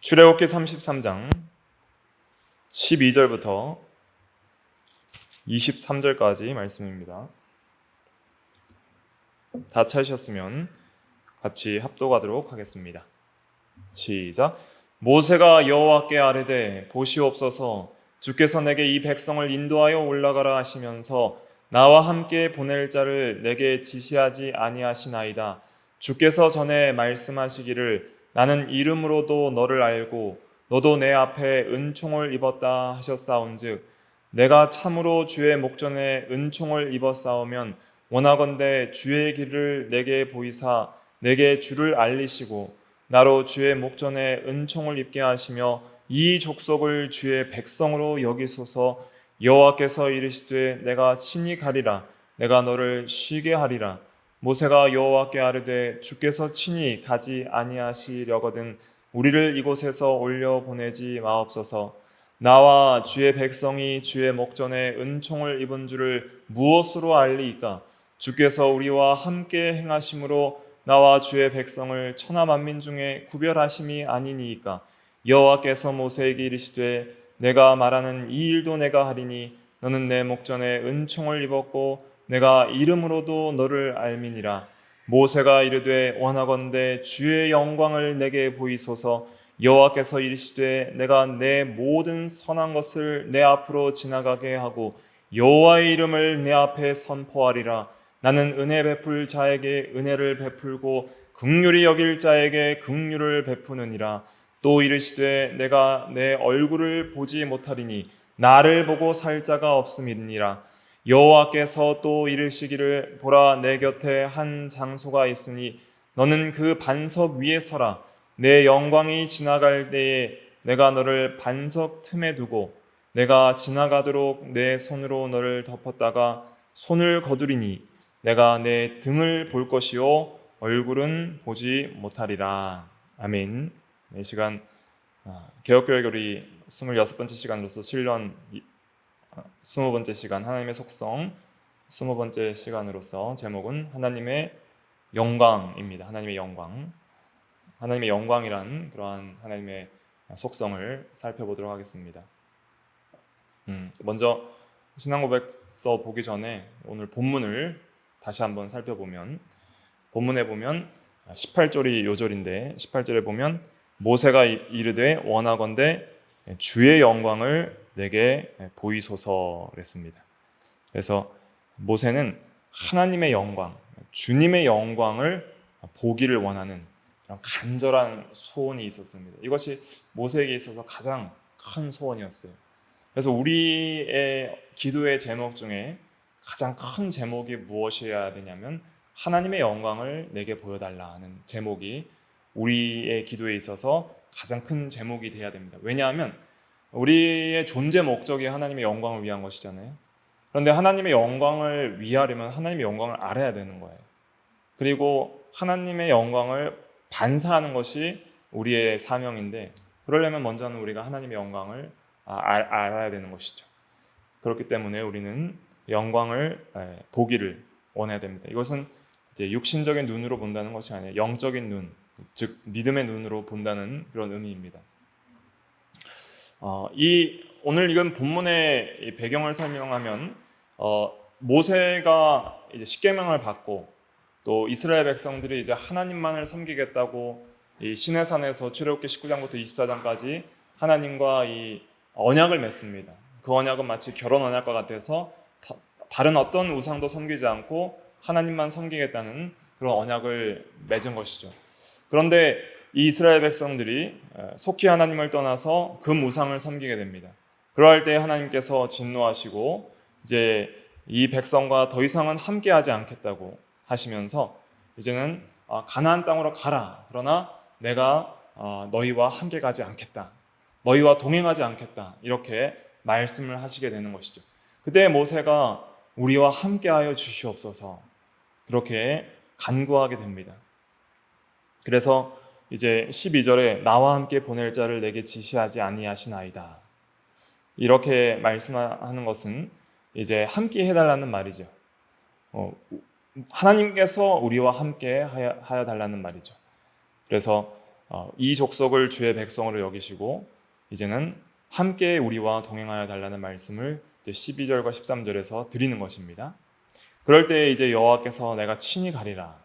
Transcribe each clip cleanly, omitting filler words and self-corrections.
출애굽기 33장 12절부터 23절까지 말씀입니다. 다 찾으셨으면 같이 합독하도록 하겠습니다. 시작. 모세가 여호와께 아뢰되 보시옵소서, 주께서 내게 이 백성을 인도하여 올라가라 하시면서 나와 함께 보낼 자를 내게 지시하지 아니하시나이다. 주께서 전에 말씀하시기를 나는 이름으로도 너를 알고 너도 내 앞에 은총을 입었다 하셨사온즉 내가 참으로 주의 목전에 은총을 입었사오면 원하건대 주의 길을 내게 보이사 내게 주를 알리시고 나로 주의 목전에 은총을 입게 하시며 이 족속을 주의 백성으로 여기소서. 여호와께서 이르시되 내가 친히 가리라. 내가 너를 쉬게 하리라. 모세가 여호와께 아뢰되 주께서 친히 가지 아니하시려거든 우리를 이곳에서 올려 보내지 마옵소서. 나와 주의 백성이 주의 목전에 은총을 입은 줄을 무엇으로 알리이까? 주께서 우리와 함께 행하심으로 나와 주의 백성을 천하 만민 중에 구별하심이 아니니이까? 여호와께서 모세에게 이르시되 내가 말하는 이 일도 내가 하리니 너는 내 목전에 은총을 입었고 내가 이름으로도 너를 알미니라. 모세가 이르되 원하건대 주의 영광을 내게 보이소서. 여호와께서 이르시되 내가 내 모든 선한 것을 내 앞으로 지나가게 하고 여호와의 이름을 내 앞에 선포하리라. 나는 은혜 베풀 자에게 은혜를 베풀고 긍휼히 여길 자에게 긍휼을 베푸느니라. 또 이르시되 내가 내 얼굴을 보지 못하리니 나를 보고 살 자가 없음이니라. 여호와께서 또 이르시기를 보라 내 곁에 한 장소가 있으니 너는 그 반석 위에 서라. 내 영광이 지나갈 때에 내가 너를 반석 틈에 두고 내가 지나가도록 내 손으로 너를 덮었다가 손을 거두리니 내가 내 등을 볼 것이요 얼굴은 보지 못하리라. 아멘. 이 시간 개혁교회 우리 26번째 시간으로서 7년 20번째 시간 하나님의 속성 20번째 시간으로서 제목은 하나님의 영광입니다. 하나님의 영광. 하나님의 영광이란 그러한 하나님의 속성을 살펴보도록 하겠습니다. 먼저 신앙고백서 보기 전에 오늘 본문을 다시 한번 살펴보면 본문에 보면 18절이 요절인데 18절에 보면 모세가 이르되 원하건대 주의 영광을 내게 보이소서 그랬습니다. 그래서 모세는 하나님의 영광, 주님의 영광을 보기를 원하는 그런 간절한 소원이 있었습니다. 이것이 모세에게 있어서 가장 큰 소원이었어요. 그래서 우리의 기도의 제목 중에 가장 큰 제목이 무엇이어야 되냐면 하나님의 영광을 내게 보여달라는 제목이 우리의 기도에 있어서 가장 큰 제목이 되어야 됩니다. 왜냐하면 우리의 존재 목적이 하나님의 영광을 위한 것이잖아요. 그런데 하나님의 영광을 위하려면 하나님의 영광을 알아야 되는 거예요. 그리고 하나님의 영광을 반사하는 것이 우리의 사명인데 그러려면 먼저는 우리가 하나님의 영광을 알아야 되는 것이죠. 그렇기 때문에 우리는 영광을 보기를 원해야 됩니다. 이것은 이제 육신적인 눈으로 본다는 것이 아니라 영적인 눈, 즉 믿음의 눈으로 본다는 그런 의미입니다. 오늘 이건 본문의 배경을 설명하면 모세가 이제 십계명을 받고 또 이스라엘 백성들이 이제 하나님만을 섬기겠다고 이 시내산에서 출애굽기 19장부터 24장까지 하나님과 이 언약을 맺습니다. 그 언약은 마치 결혼 언약과 같아서 다른 어떤 우상도 섬기지 않고 하나님만 섬기겠다는 그런 언약을 맺은 것이죠. 그런데 이 이스라엘 백성들이 속히 하나님을 떠나서 금 우상을 섬기게 됩니다. 그럴 때 하나님께서 진노하시고 이제 이 백성과 더 이상은 함께하지 않겠다고 하시면서 이제는 가나안 땅으로 가라. 그러나 내가 너희와 함께 가지 않겠다. 너희와 동행하지 않겠다. 이렇게 말씀을 하시게 되는 것이죠. 그때 모세가 우리와 함께하여 주시옵소서 그렇게 간구하게 됩니다. 그래서 이제 12절에 나와 함께 보낼 자를 내게 지시하지 아니하시나이다. 이렇게 말씀하는 것은 이제 함께 해달라는 말이죠. 하나님께서 우리와 함께 하여 달라는 말이죠. 그래서 이 족속을 주의 백성으로 여기시고 이제는 함께 우리와 동행하여 달라는 말씀을 12절과 13절에서 드리는 것입니다. 그럴 때 이제 여호와께서 내가 친히 가리라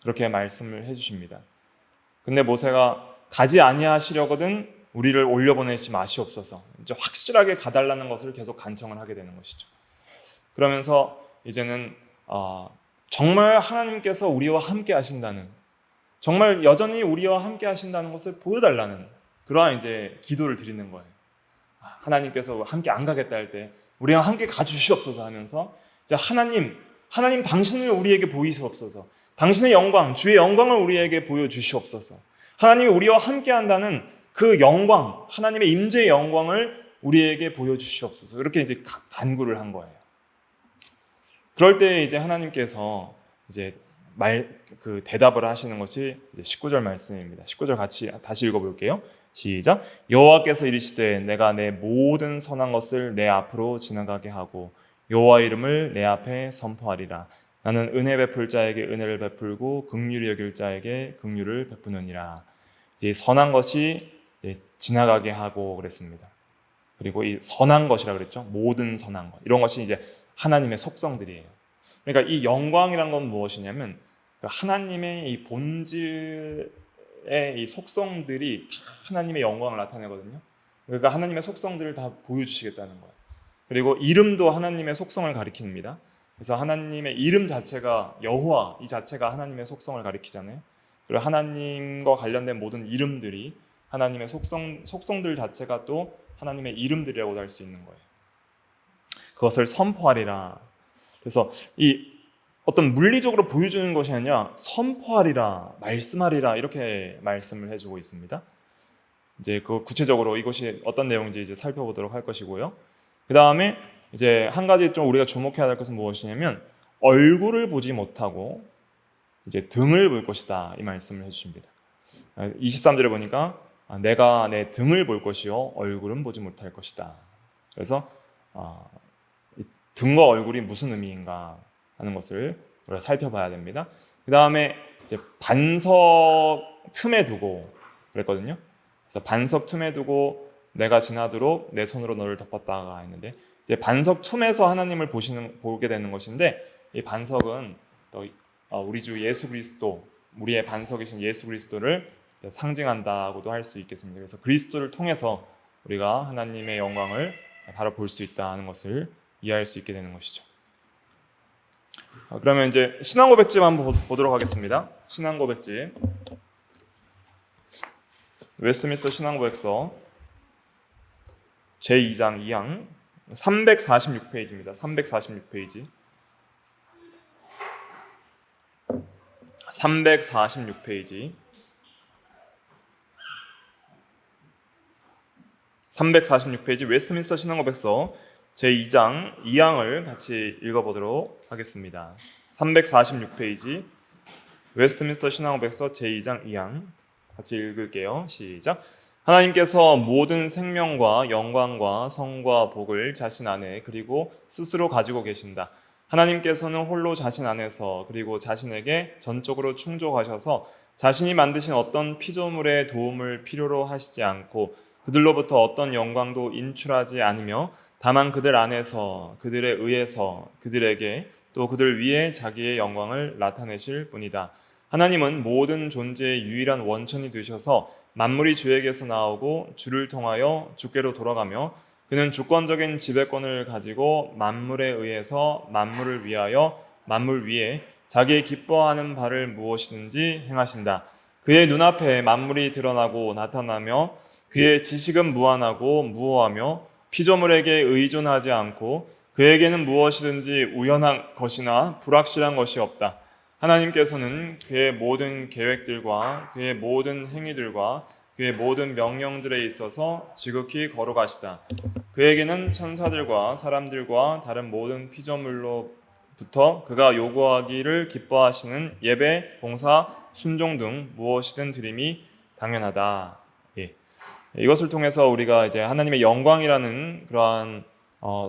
그렇게 말씀을 해주십니다. 근데 모세가 가지 아니하시려거든 우리를 올려보내지 마시옵소서. 이제 확실하게 가달라는 것을 계속 간청을 하게 되는 것이죠. 그러면서 이제는 정말 하나님께서 우리와 함께 하신다는, 정말 여전히 우리와 함께 하신다는 것을 보여달라는 그러한 이제 기도를 드리는 거예요. 하나님께서 함께 안 가겠다 할 때 우리와 함께 가주시옵소서 하면서 이제 하나님 당신을 우리에게 보이시옵소서. 당신의 영광, 주의 영광을 우리에게 보여주시옵소서. 하나님이 우리와 함께 한다는 그 영광, 하나님의 임재의 영광을 우리에게 보여주시옵소서. 이렇게 이제 간구를 한 거예요. 그럴 때 이제 하나님께서 이제 대답을 하시는 것이 이제 19절 말씀입니다. 19절 같이 다시 읽어볼게요. 시작. 여호와께서 이르시되 내가 내 모든 선한 것을 내 앞으로 지나가게 하고 여호와 이름을 내 앞에 선포하리라. 나는 은혜 베풀 자에게 은혜를 베풀고 긍휼히 여길 자에게 긍휼을 베푸느니라. 이제 선한 것이 이제 지나가게 하고 그랬습니다. 그리고 이 선한 것이라 그랬죠. 모든 선한 것. 이런 것이 이제 하나님의 속성들이에요. 그러니까 이 영광이란 건 무엇이냐면 하나님의 이 본질의 이 속성들이 하나님의 영광을 나타내거든요. 그러니까 하나님의 속성들을 다 보여주시겠다는 거예요. 그리고 이름도 하나님의 속성을 가리킵니다. 그래서 하나님의 이름 자체가 여호와 이 자체가 하나님의 속성을 가리키잖아요. 그리고 하나님과 관련된 모든 이름들이 하나님의 속성들 자체가 또 하나님의 이름들이라고 할 수 있는 거예요. 그것을 선포하리라. 그래서 이 어떤 물리적으로 보여주는 것이 아니라 선포하리라, 말씀하리라 이렇게 말씀을 해주고 있습니다. 이제 그 구체적으로 이것이 어떤 내용인지 이제 살펴보도록 할 것이고요. 그 다음에 이제 한 가지 좀 우리가 주목해야 될 것은 무엇이냐면 얼굴을 보지 못하고 이제 등을 볼 것이다 이 말씀을 해주십니다. 23절에 보니까 내가 내 등을 볼 것이요 얼굴은 보지 못할 것이다. 그래서 등과 얼굴이 무슨 의미인가 하는 것을 우리가 살펴봐야 됩니다. 그 다음에 이제 반석 틈에 두고 그랬거든요. 그래서 반석 틈에 두고 내가 지나도록 내 손으로 너를 덮었다가 했는데 이제 반석 틈에서 하나님을 보게 되는 것인데 이 반석은 또 우리 주 예수 그리스도, 우리의 반석이신 예수 그리스도를 상징한다고도 할 수 있겠습니다. 그래서 그리스도를 통해서 우리가 하나님의 영광을 바로 볼 수 있다는 것을 이해할 수 있게 되는 것이죠. 그러면 이제 신앙고백집 한번 보도록 하겠습니다. 신앙고백집 웨스트민스터 신앙고백서 제2장 2항 346페이지입니다. 346페이지 346페이지 346페이지 웨스트민스터 신앙고백서 제2장 2항을 같이 읽어보도록 하겠습니다. 346페이지 웨스트민스터 신앙고백서 제2장 2항 같이 읽을게요. 시작. 하나님께서 모든 생명과 영광과 성과 복을 자신 안에 그리고 스스로 가지고 계신다. 하나님께서는 홀로 자신 안에서 그리고 자신에게 전적으로 충족하셔서 자신이 만드신 어떤 피조물의 도움을 필요로 하시지 않고 그들로부터 어떤 영광도 인출하지 않으며 다만 그들 안에서 그들에 의해서 그들에게 또 그들 위에 자기의 영광을 나타내실 뿐이다. 하나님은 모든 존재의 유일한 원천이 되셔서 만물이 주에게서 나오고 주를 통하여 주께로 돌아가며 그는 주권적인 지배권을 가지고 만물에 의해서 만물을 위하여 만물 위에 자기의 기뻐하는 바를 무엇이든지 행하신다. 그의 눈앞에 만물이 드러나고 나타나며 그의 지식은 무한하고 무호하며 피조물에게 의존하지 않고 그에게는 무엇이든지 우연한 것이나 불확실한 것이 없다. 하나님께서는 그의 모든 계획들과 그의 모든 행위들과 그의 모든 명령들에 있어서 지극히 거룩하시다. 그에게는 천사들과 사람들과 다른 모든 피조물로부터 그가 요구하기를 기뻐하시는 예배, 봉사, 순종 등 무엇이든 드림이 당연하다. 예. 이것을 통해서 우리가 이제 하나님의 영광이라는 그러한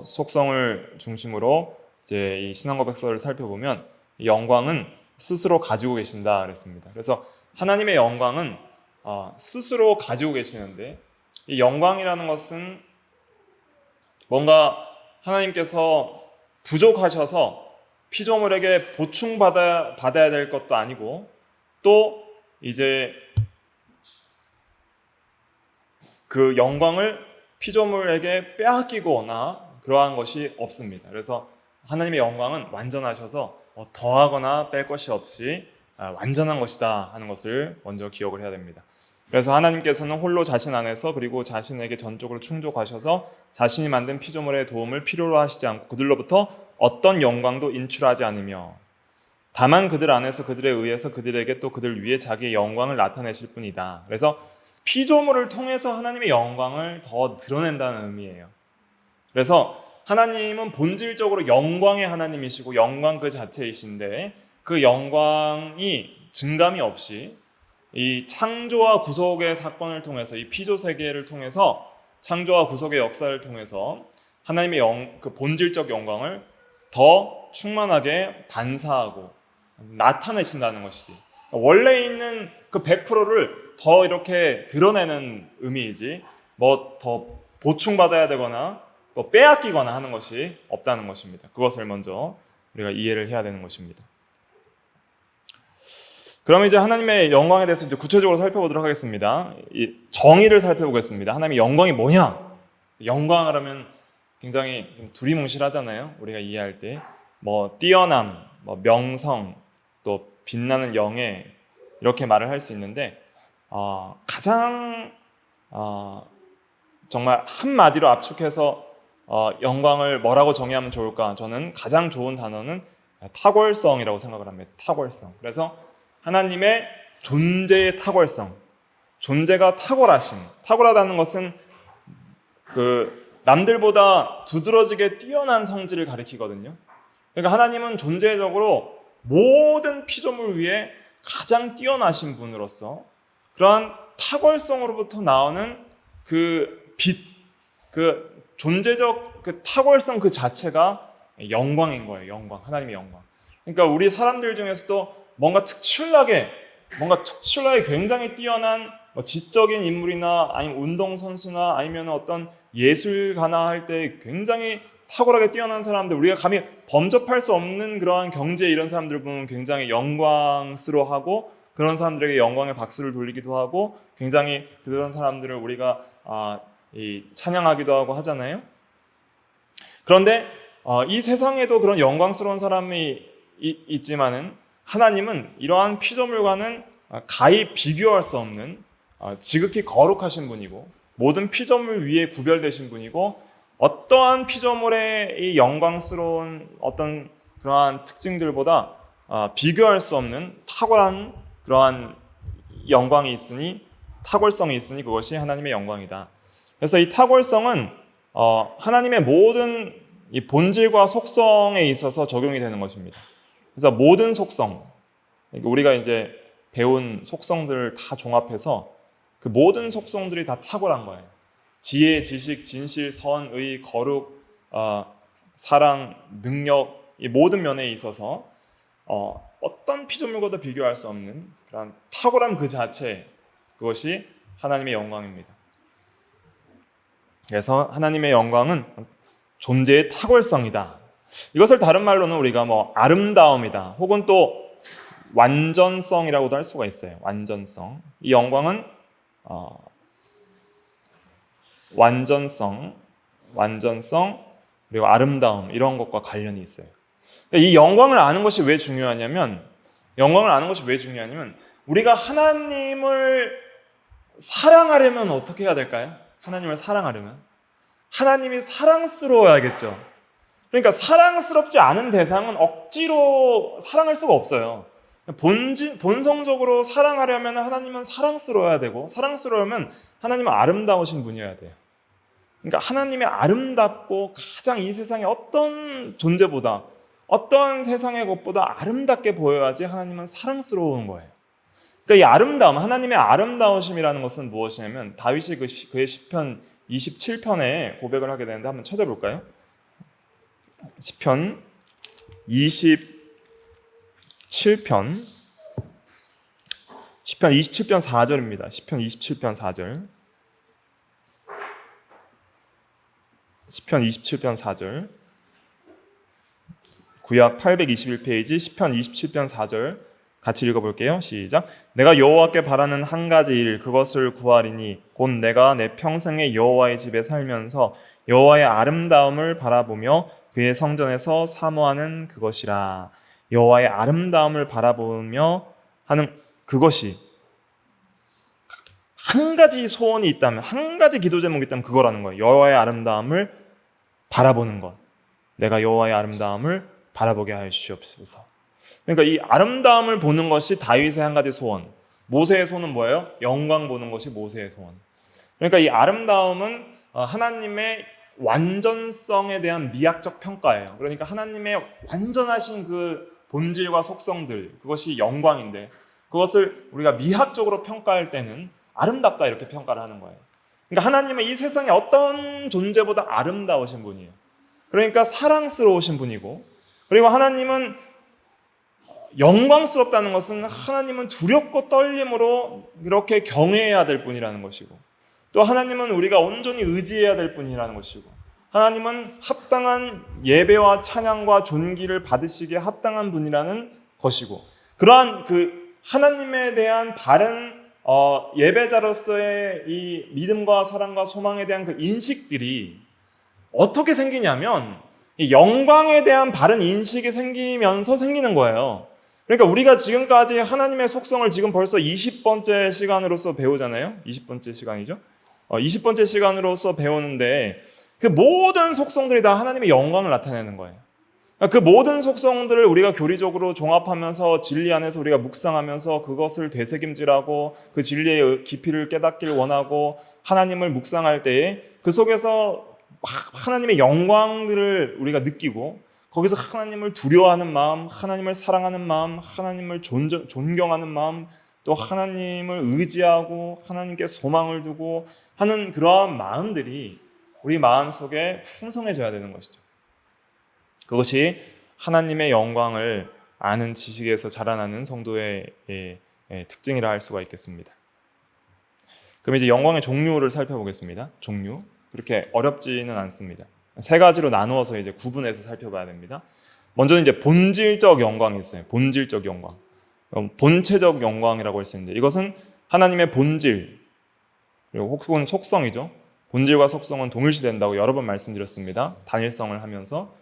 속성을 중심으로 이제 이 신앙고백서를 살펴보면 이 영광은 스스로 가지고 계신다 그랬습니다. 그래서 하나님의 영광은 스스로 가지고 계시는데, 이 영광이라는 것은 뭔가 하나님께서 부족하셔서 피조물에게 보충받아야 될 것도 아니고, 또 이제 그 영광을 피조물에게 빼앗기거나 그러한 것이 없습니다. 그래서 하나님의 영광은 완전하셔서 더하거나 뺄 것이 없이 완전한 것이다 하는 것을 먼저 기억을 해야 됩니다. 그래서 하나님께서는 홀로 자신 안에서 그리고 자신에게 전적으로 충족하셔서 자신이 만든 피조물의 도움을 필요로 하시지 않고 그들로부터 어떤 영광도 인출하지 않으며 다만 그들 안에서 그들에 의해서 그들에게 또 그들 위에 자기의 영광을 나타내실 뿐이다. 그래서 피조물을 통해서 하나님의 영광을 더 드러낸다는 의미예요. 그래서 하나님은 본질적으로 영광의 하나님이시고 영광 그 자체이신데, 그 영광이 증감이 없이 이 창조와 구속의 사건을 통해서, 이 피조 세계를 통해서, 창조와 구속의 역사를 통해서 하나님의 그 본질적 영광을 더 충만하게 반사하고 나타내신다는 것이지, 원래 있는 그 100%를 더 이렇게 드러내는 의미이지 뭐 더 보충받아야 되거나 또 빼앗기거나 하는 것이 없다는 것입니다. 그것을 먼저 우리가 이해를 해야 되는 것입니다. 그럼 이제 하나님의 영광에 대해서 이제 구체적으로 살펴보도록 하겠습니다. 이 정의를 살펴보겠습니다. 하나님의 영광이 뭐냐? 영광을 하면 굉장히 두리뭉실하잖아요. 우리가 이해할 때 뭐 뛰어남, 뭐 명성, 또 빛나는 영예, 이렇게 말을 할 수 있는데 가장 정말 한마디로 압축해서 영광을 뭐라고 정의하면 좋을까? 저는 가장 좋은 단어는 탁월성이라고 생각을 합니다. 탁월성. 그래서 하나님의 존재의 탁월성, 존재가 탁월하다는 것은 그 남들보다 두드러지게 뛰어난 성질을 가리키거든요. 그러니까 하나님은 존재적으로 모든 피조물 위에 가장 뛰어나신 분으로서 그러한 탁월성으로부터 나오는 그 빛, 그 존재적 그 탁월성 그 자체가 영광인 거예요. 영광, 하나님의 영광. 그러니까 우리 사람들 중에서도 뭔가 특출나게 굉장히 뛰어난 지적인 인물이나 아니면 운동선수나 아니면 어떤 예술가나 할 때 굉장히 탁월하게 뛰어난 사람들, 우리가 감히 범접할 수 없는 그러한 경제 이런 사람들 보면 굉장히 영광스러워하고 그런 사람들에게 영광의 박수를 돌리기도 하고 굉장히 그런 사람들을 우리가 찬양하기도 하고 하잖아요. 그런데 이 세상에도 그런 영광스러운 사람이 있지만은 하나님은 이러한 피조물과는 가히 비교할 수 없는 지극히 거룩하신 분이고 모든 피조물 위에 구별되신 분이고 어떠한 피조물의 이 영광스러운 어떤 그러한 특징들보다 비교할 수 없는 탁월한 그러한 영광이 있으니, 탁월성이 있으니 그것이 하나님의 영광이다. 그래서 이 탁월성은 하나님의 모든 이 본질과 속성에 있어서 적용이 되는 것입니다. 그래서 모든 속성, 우리가 이제 배운 속성들을 다 종합해서 그 모든 속성들이 다 탁월한 거예요. 지혜, 지식, 진실, 선, 의, 거룩, 사랑, 능력, 이 모든 면에 있어서 어떤 피조물과도 비교할 수 없는 그런 탁월함 그 자체, 그것이 하나님의 영광입니다. 그래서 하나님의 영광은 존재의 탁월성이다. 이것을 다른 말로는 우리가 뭐 아름다움이다, 혹은 또 완전성이라고도 할 수가 있어요. 완전성. 이 영광은 완전성 그리고 아름다움 이런 것과 관련이 있어요. 그러니까 이 영광을 아는 것이 왜 중요하냐면 우리가 하나님을 사랑하려면 어떻게 해야 될까요? 하나님을 사랑하려면 하나님이 사랑스러워야겠죠. 그러니까 사랑스럽지 않은 대상은 억지로 사랑할 수가 없어요. 본성적으로 사랑하려면 하나님은 사랑스러워야 되고, 사랑스러우면 하나님은 아름다우신 분이어야 돼요. 그러니까 하나님의 아름답고 가장 이 세상의 어떤 존재보다, 어떤 세상의 것보다 아름답게 보여야지 하나님은 사랑스러운 거예요. 그러니까 이 아름다움, 하나님의 아름다우심이라는 것은 무엇이냐면 다윗이 그의 시편 27편에 고백을 하게 되는데 한번 찾아볼까요? 시편 27편 시편 27편 4절입니다. 시편 27편 4절. 시편 27편 4절. 구약 821페이지 시편 27편 4절 같이 읽어볼게요. 시작. 내가 여호와께 바라는 한 가지 일 그것을 구하리니 곧 내가 내 평생에 여호와의 집에 살면서 여호와의 아름다움을 바라보며 그의 성전에서 사모하는 그것이라. 여호와의 아름다움을 바라보며 하는 그것이, 한 가지 소원이 있다면, 한 가지 기도 제목이 있다면 그거라는 거예요. 여호와의 아름다움을 바라보는 것. 내가 여호와의 아름다움을 바라보게 하여 주시옵소서. 그러니까 이 아름다움을 보는 것이 다윗의 한 가지 소원. 모세의 소원은 뭐예요? 영광 보는 것이 모세의 소원. 그러니까 이 아름다움은 하나님의 완전성에 대한 미학적 평가예요. 그러니까 하나님의 완전하신 그 본질과 속성들, 그것이 영광인데 그것을 우리가 미학적으로 평가할 때는 아름답다 이렇게 평가를 하는 거예요. 그러니까 하나님은 이 세상에 어떤 존재보다 아름다우신 분이에요. 그러니까 사랑스러우신 분이고, 그리고 하나님은 영광스럽다는 것은 하나님은 두렵고 떨림으로 이렇게 경외해야 될 분이라는 것이고, 또 하나님은 우리가 온전히 의지해야 될 분이라는 것이고, 하나님은 합당한 예배와 찬양과 존귀를 받으시기에 합당한 분이라는 것이고, 그러한 그 하나님에 대한 바른 예배자로서의 이 믿음과 사랑과 소망에 대한 그 인식들이 어떻게 생기냐면 이 영광에 대한 바른 인식이 생기면서 생기는 거예요. 그러니까 우리가 지금까지 하나님의 속성을 지금 벌써 20번째 시간으로서 배우잖아요. 20번째 시간이죠. 20번째 시간으로서 배우는데 그 모든 속성들이 다 하나님의 영광을 나타내는 거예요. 그 모든 속성들을 우리가 교리적으로 종합하면서 진리 안에서 우리가 묵상하면서 그것을 되새김질하고 그 진리의 깊이를 깨닫길 원하고 하나님을 묵상할 때에 그 속에서 하나님의 영광들을 우리가 느끼고 거기서 하나님을 두려워하는 마음, 하나님을 사랑하는 마음, 하나님을 존경하는 마음, 또 하나님을 의지하고 하나님께 소망을 두고 하는 그러한 마음들이 우리 마음속에 풍성해져야 되는 것이죠. 그것이 하나님의 영광을 아는 지식에서 자라나는 성도의 특징이라 할 수가 있겠습니다. 그럼 이제 영광의 종류를 살펴보겠습니다. 종류. 그렇게 어렵지는 않습니다. 세 가지로 나누어서 이제 구분해서 살펴봐야 됩니다. 먼저는 이제 본질적 영광이 있어요. 본질적 영광. 본체적 영광이라고 할 수 있는데 이것은 하나님의 본질, 그리고 혹은 속성이죠. 본질과 속성은 동일시된다고 여러 번 말씀드렸습니다. 단일성을 하면서.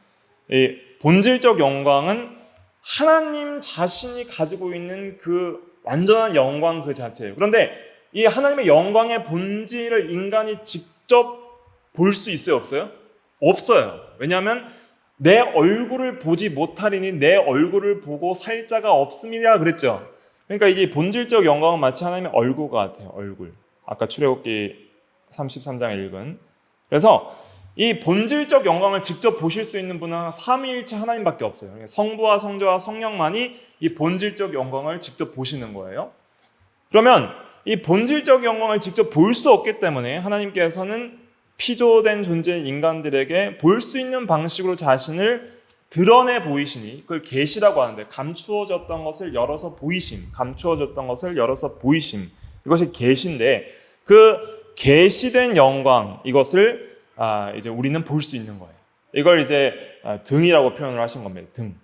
이 본질적 영광은 하나님 자신이 가지고 있는 그 완전한 영광 그 자체예요. 그런데 이 하나님의 영광의 본질을 인간이 직접 볼 수 있어요? 없어요? 없어요. 왜냐하면 내 얼굴을 보지 못하리니 내 얼굴을 보고 살 자가 없음이라 그랬죠. 그러니까 이게 본질적 영광은 마치 하나님의 얼굴 같아요. 얼굴. 아까 출애굽기 33장에 읽은. 그래서 이 본질적 영광을 직접 보실 수 있는 분은 삼위일체 하나님밖에 없어요. 성부와 성자와 성령만이 이 본질적 영광을 직접 보시는 거예요. 그러면 이 본질적 영광을 직접 볼 수 없기 때문에 하나님께서는 피조된 존재인 인간들에게 볼 수 있는 방식으로 자신을 드러내 보이시니 그걸 계시라고 하는데, 감추어졌던 것을 열어서 보이심, 감추어졌던 것을 열어서 보이심, 이것이 계시인데 그 계시된 영광, 이것을 이제 우리는 볼 수 있는 거예요. 이걸 이제 등이라고 표현을 하신 겁니다. 등.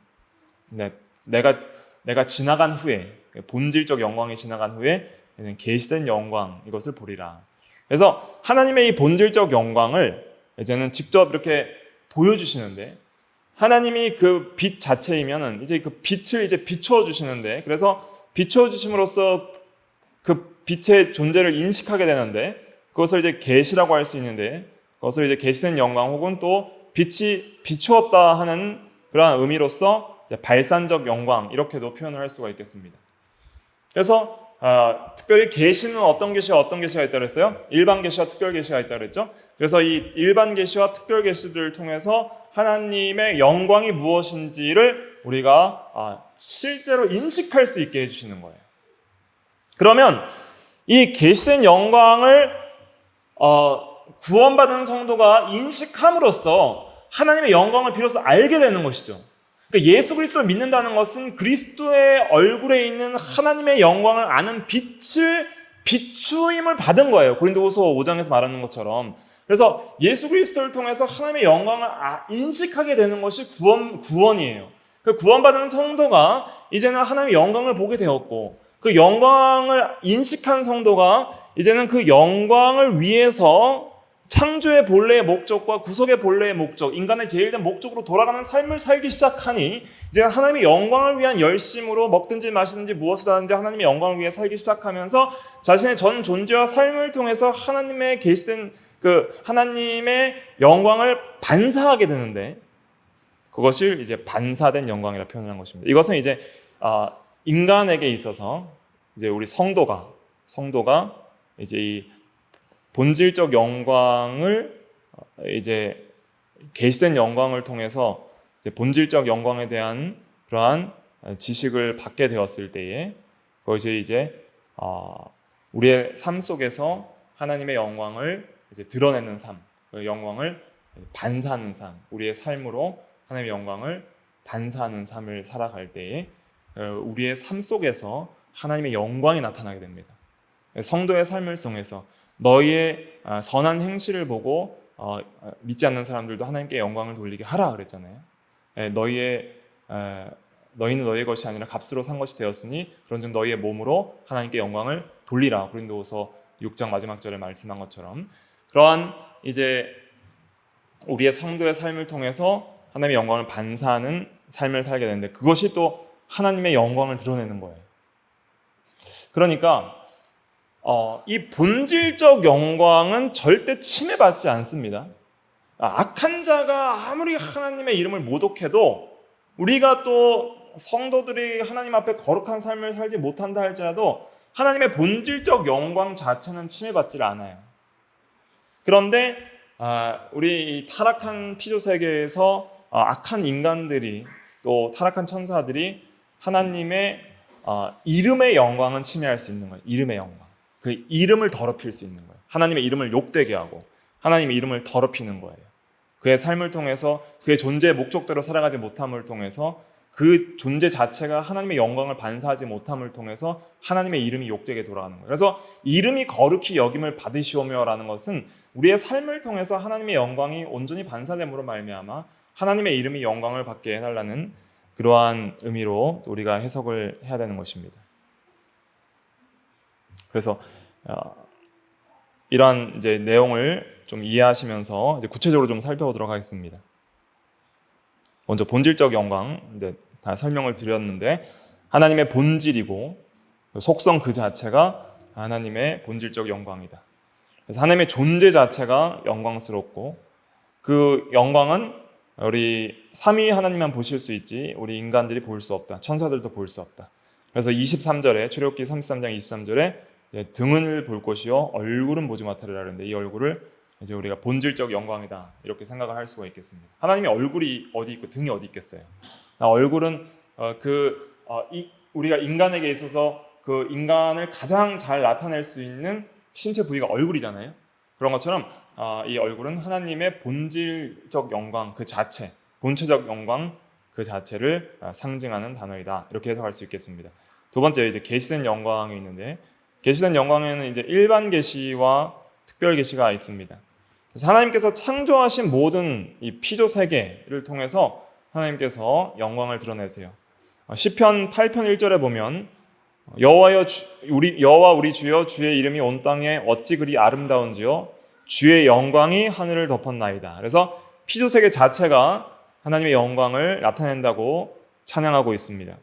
내가 지나간 후에, 본질적 영광이 지나간 후에 계시된 영광, 이것을 보리라. 그래서 하나님의 이 본질적 영광을 이제는 직접 이렇게 보여주시는데, 하나님이 그 빛 자체이면은 이제 그 빛을 이제 비추어 주시는데, 그래서 비추어 주심으로써 그 빛의 존재를 인식하게 되는데, 그것을 이제 계시라고 할 수 있는데, 그것을 이제 계시된 영광 혹은 또 빛이 비추었다 하는 그러한 의미로서 이제 발산적 영광, 이렇게도 표현을 할 수가 있겠습니다. 그래서 특별히 계시는 어떤 계시와 어떤 계시가 있다고 했어요? 일반 계시와 특별 계시가 있다고 그랬죠. 그래서 이 일반 계시와 특별 계시들을 통해서 하나님의 영광이 무엇인지를 우리가 실제로 인식할 수 있게 해주시는 거예요. 그러면 이 계시된 영광을 구원받은 성도가 인식함으로써 하나님의 영광을 비로소 알게 되는 것이죠. 그러니까 예수 그리스도를 믿는다는 것은 그리스도의 얼굴에 있는 하나님의 영광을 아는 빛을 비추임을 받은 거예요. 고린도후서 5장에서 말하는 것처럼. 그래서 예수 그리스도를 통해서 하나님의 영광을 인식하게 되는 것이 구원이에요. 그 구원받은 성도가 이제는 하나님의 영광을 보게 되었고, 그 영광을 인식한 성도가 이제는 그 영광을 위해서 창조의 본래의 목적과 구속의 본래의 목적, 인간의 제일된 목적으로 돌아가는 삶을 살기 시작하니 이제 하나님의 영광을 위한 열심으로 먹든지 마시든지 무엇을 하든지 하나님의 영광을 위해 살기 시작하면서 자신의 전 존재와 삶을 통해서 하나님의 계시된 그 하나님의 영광을 반사하게 되는데, 그것을 이제 반사된 영광이라 표현한 것입니다. 이것은 이제 인간에게 있어서 이제 우리 성도가 이제 이 본질적 영광을 이제 계시된 영광을 통해서 이제 본질적 영광에 대한 그러한 지식을 받게 되었을 때에 그것이 이제 우리의 삶 속에서 하나님의 영광을 이제 드러내는 삶, 그 영광을 반사하는 삶, 우리의 삶으로 하나님의 영광을 반사하는 삶을 살아갈 때에 우리의 삶 속에서 하나님의 영광이 나타나게 됩니다. 성도의 삶을 통해서 너희의 선한 행실을 보고 믿지 않는 사람들도 하나님께 영광을 돌리게 하라 그랬잖아요. 너희는 너희의 것이 아니라 값으로 산 것이 되었으니 그런즉 너희의 몸으로 하나님께 영광을 돌리라. 고린도후서 6장 마지막 절에 말씀한 것처럼 그러한 이제 우리의 성도의 삶을 통해서 하나님의 영광을 반사하는 삶을 살게 되는데 그것이 또 하나님의 영광을 드러내는 거예요. 그러니까 이 본질적 영광은 절대 침해받지 않습니다. 악한 자가 아무리 하나님의 이름을 모독해도 우리가 또 성도들이 하나님 앞에 거룩한 삶을 살지 못한다 할지라도 하나님의 본질적 영광 자체는 침해받지 않아요. 그런데 우리 이 타락한 피조 세계에서 악한 인간들이 또 타락한 천사들이 하나님의 이름의 영광은 침해할 수 있는 거예요. 이름의 영광. 그 이름을 더럽힐 수 있는 거예요. 하나님의 이름을 욕되게 하고 하나님의 이름을 더럽히는 거예요. 그의 삶을 통해서 그의 존재의 목적대로 살아가지 못함을 통해서 그 존재 자체가 하나님의 영광을 반사하지 못함을 통해서 하나님의 이름이 욕되게 돌아가는 거예요. 그래서 이름이 거룩히 여김을 받으시오며라는 것은 우리의 삶을 통해서 하나님의 영광이 온전히 반사됨으로 말미암아 하나님의 이름이 영광을 받게 해달라는 그러한 의미로 우리가 해석을 해야 되는 것입니다. 그래서 이러한 이제 내용을 좀 이해하시면서 이제 구체적으로 좀 살펴보도록 하겠습니다. 먼저 본질적 영광, 다 설명을 드렸는데 하나님의 본질이고 속성 그 자체가 하나님의 본질적 영광이다. 그래서 하나님의 존재 자체가 영광스럽고 그 영광은 우리 삼위 하나님만 보실 수 있지 우리 인간들이 볼 수 없다. 천사들도 볼 수 없다. 그래서 23절에 출애굽기 33장 23절에 등을 볼 것이요 얼굴은 보지 못하리라 그러는데 이 얼굴을 이제 우리가 본질적 영광이다 이렇게 생각을 할 수가 있겠습니다. 하나님의 얼굴이 어디 있고 등이 어디 있겠어요? 얼굴은 우리가 인간에게 있어서 그 인간을 가장 잘 나타낼 수 있는 신체 부위가 얼굴이잖아요. 그런 것처럼 이 얼굴은 하나님의 본질적 영광 그 자체, 본체적 영광 그 자체를 상징하는 단어이다. 이렇게 해석할 수 있겠습니다. 두 번째 이제 계시된 영광이 있는데 계시된 영광에는 이제 일반 계시와 특별 계시가 있습니다. 그래서 하나님께서 창조하신 모든 이 피조 세계를 통해서 하나님께서 영광을 드러내세요. 시편 8편 1절에 보면 여호와 우리 주여 주의 이름이 온 땅에 어찌 그리 아름다운지요 주의 영광이 하늘을 덮었나이다. 그래서 피조 세계 자체가 하나님의 영광을 나타낸다고 찬양하고 있습니다.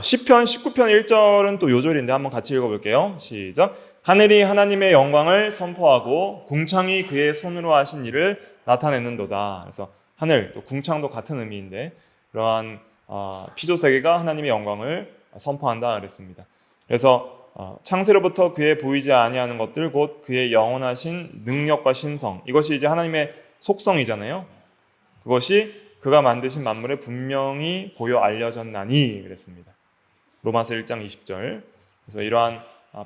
시편 19편 1절은 또 요절인데 한번 같이 읽어볼게요. 시작. 하늘이 하나님의 영광을 선포하고 궁창이 그의 손으로 하신 일을 나타내는도다. 그래서 하늘 또 궁창도 같은 의미인데 그러한 피조 세계가 하나님의 영광을 선포한다 그랬습니다. 그래서 창세로부터 그의 보이지 아니하는 것들 곧 그의 영원하신 능력과 신성 이것이 이제 하나님의 속성이잖아요. 그것이 그가 만드신 만물에 분명히 보여 알려졌나니 그랬습니다. 로마서 1장 20절. 그래서 이러한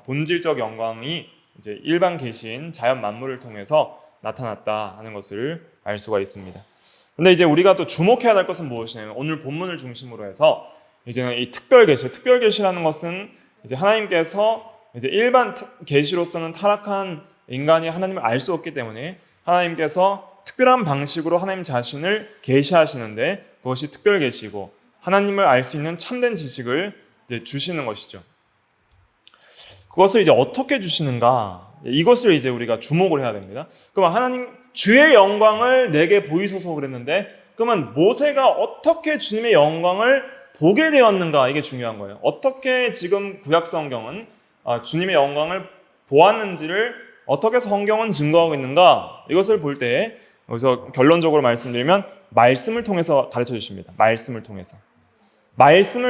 본질적 영광이 이제 일반 계시인 자연 만물을 통해서 나타났다 하는 것을 알 수가 있습니다. 근데 이제 우리가 또 주목해야 될 것은 무엇이냐면 오늘 본문을 중심으로 해서 이제는 이 특별 계시라는 것은 이제 하나님께서 이제 일반 계시로서는 타락한 인간이 하나님을 알 수 없기 때문에 하나님께서 특별한 방식으로 하나님 자신을 계시하시는데 그것이 특별 계시고 하나님을 알 수 있는 참된 지식을 이제 주시는 것이죠. 그것을 이제 어떻게 주시는가? 이것을 이제 우리가 주목을 해야 됩니다. 그럼 하나님 주의 영광을 내게 보이소서 그랬는데 그러면 모세가 어떻게 주님의 영광을 보게 되었는가? 이게 중요한 거예요. 어떻게 지금 구약 성경은 주님의 영광을 보았는지를 어떻게 성경은 증거하고 있는가? 이것을 볼 때 여기서 결론적으로 말씀드리면 말씀을 통해서 가르쳐 주십니다. 말씀을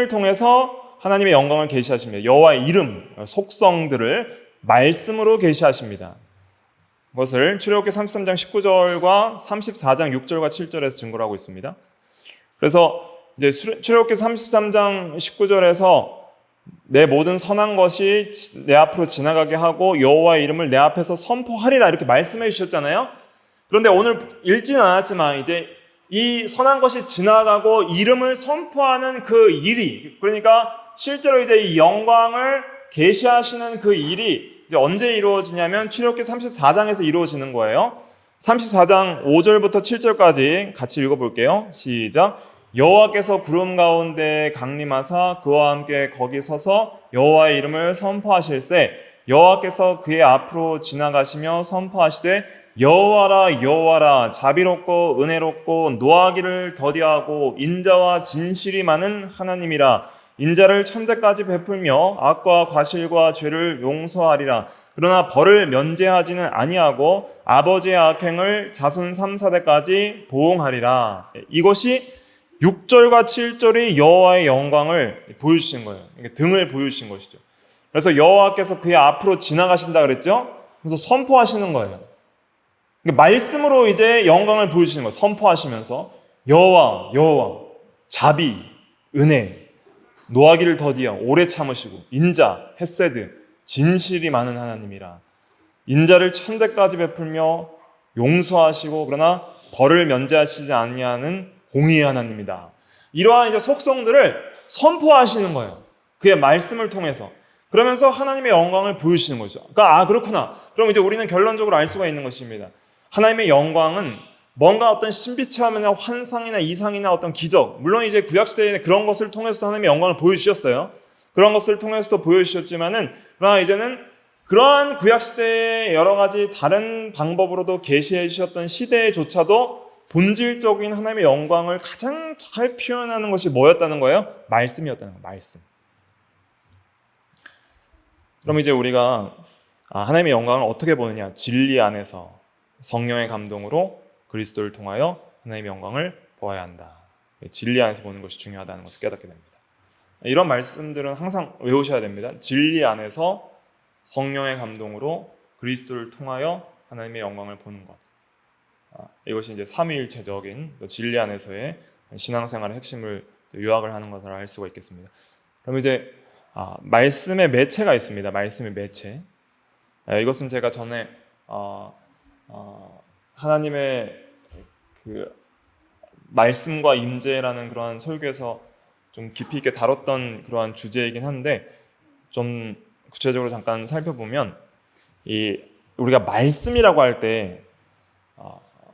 통해서 하나님의 영광을 계시하십니다. 여호와의 이름, 속성들을 말씀으로 계시하십니다. 그것을 출애굽기 33장 19절과 34장 6절과 7절에서 증거를 하고 있습니다. 그래서 이제 출애굽기 33장 19절에서 내 모든 선한 것이 내 앞으로 지나가게 하고 여호와의 이름을 내 앞에서 선포하리라 이렇게 말씀해 주셨잖아요. 그런데 오늘 읽지는 않았지만 이제 이 선한 것이 지나가고 이름을 선포하는 그 일이, 그러니까 실제로 이제 이 영광을 계시하시는 그 일이 이제 언제 이루어지냐면 출애굽기 34장에서 이루어지는 거예요. 34장 5절부터 7절까지 같이 읽어볼게요. 시작. 여호와께서 구름 가운데 강림하사 그와 함께 거기 서서 여호와의 이름을 선포하실세 여호와께서 그의 앞으로 지나가시며 선포하시되 여호와라 여호와라 자비롭고 은혜롭고 노하기를 더디하고 인자와 진실이 많은 하나님이라 인자를 천대까지 베풀며 악과 과실과 죄를 용서하리라 그러나 벌을 면제하지는 아니하고 아버지의 악행을 자손 3, 4대까지 보응하리라. 이것이 6절과 7절이 여호와의 영광을 보여주신 거예요. 등을 보여주신 것이죠. 그래서 여호와께서 그의 앞으로 지나가신다 그랬죠. 그래서 선포하시는 거예요. 말씀으로 이제 영광을 보여주시는 거예요. 선포하시면서 여호와 자비, 은혜, 노하기를 더디어 오래 참으시고 인자, 헤세드, 진실이 많은 하나님이라. 인자를 천대까지 베풀며 용서하시고 그러나 벌을 면제하시지 아니하는 공의의 하나님이다. 이러한 이제 속성들을 선포하시는 거예요. 그의 말씀을 통해서. 그러면서 하나님의 영광을 보여주시는 거죠. 그러니까 그렇구나. 그럼 이제 우리는 결론적으로 알 수가 있는 것입니다. 하나님의 영광은 뭔가 어떤 신비 체험이나 환상이나 이상이나 어떤 기적, 물론 이제 구약시대에 그런 것을 통해서도 하나님의 영광을 보여주셨어요. 그런 것을 통해서도 보여주셨지만은 그러나 이제는 그러한 구약시대의 여러 가지 다른 방법으로도 계시해 주셨던 시대조차도 본질적인 하나님의 영광을 가장 잘 표현하는 것이 뭐였다는 거예요? 말씀이었다는 거예요. 말씀. 그럼 이제 우리가 하나님의 영광을 어떻게 보느냐? 진리 안에서 성령의 감동으로 그리스도를 통하여 하나님의 영광을 보아야 한다. 진리 안에서 보는 것이 중요하다는 것을 깨닫게 됩니다. 이런 말씀들은 항상 외우셔야 됩니다. 진리 안에서 성령의 감동으로 그리스도를 통하여 하나님의 영광을 보는 것. 이것이 이제 삼위일체적인 진리 안에서의 신앙생활의 핵심을 요약을 하는 것을 알 수가 있겠습니다. 그럼 이제 말씀의 매체가 있습니다. 말씀의 매체. 이것은 제가 전에 하나님의 그 말씀과 임재라는 그러한 설교에서 좀 깊이 있게 다뤘던 그러한 주제이긴 한데 좀 구체적으로 잠깐 살펴보면 우리가 말씀이라고 할 때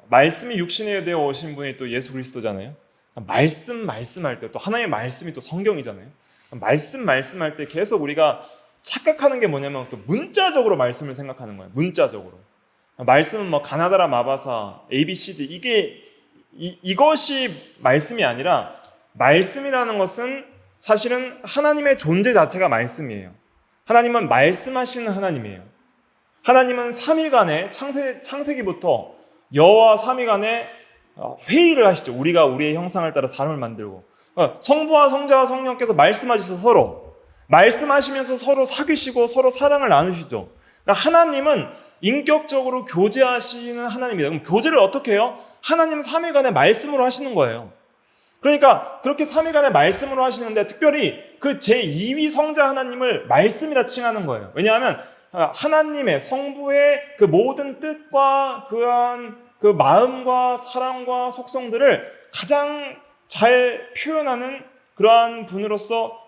말씀이 육신에 되어 오신 분이 또 예수 그리스도잖아요. 말씀할 때 또 하나님의 말씀이 또 성경이잖아요. 말씀할 때 계속 우리가 착각하는 게 뭐냐면 그 문자적으로 말씀을 생각하는 거예요. 문자적으로. 말씀은 뭐 가나다라 마바사, ABCD 이것이 말씀이 아니라 말씀이라는 것은 사실은 하나님의 존재 자체가 말씀이에요. 하나님은 말씀하시는 하나님이에요. 하나님은 삼위간에 창세기부터 여호와 삼위간에 회의를 하시죠. 우리가 우리의 형상을 따라 사람을 만들고 성부와 성자와 성령께서 말씀하셔서 서로 말씀하시면서 서로 사귀시고 서로 사랑을 나누시죠. 그러니까 하나님은 인격적으로 교제하시는 하나님이다. 그럼 교제를 어떻게 해요? 하나님 삼위간의 말씀으로 하시는 거예요. 그러니까 그렇게 삼위간의 말씀으로 하시는데 특별히 그 제2위 성자 하나님을 말씀이라 칭하는 거예요. 왜냐하면 하나님의 성부의 그 모든 뜻과 그러한 그 마음과 사랑과 속성들을 가장 잘 표현하는 그러한 분으로서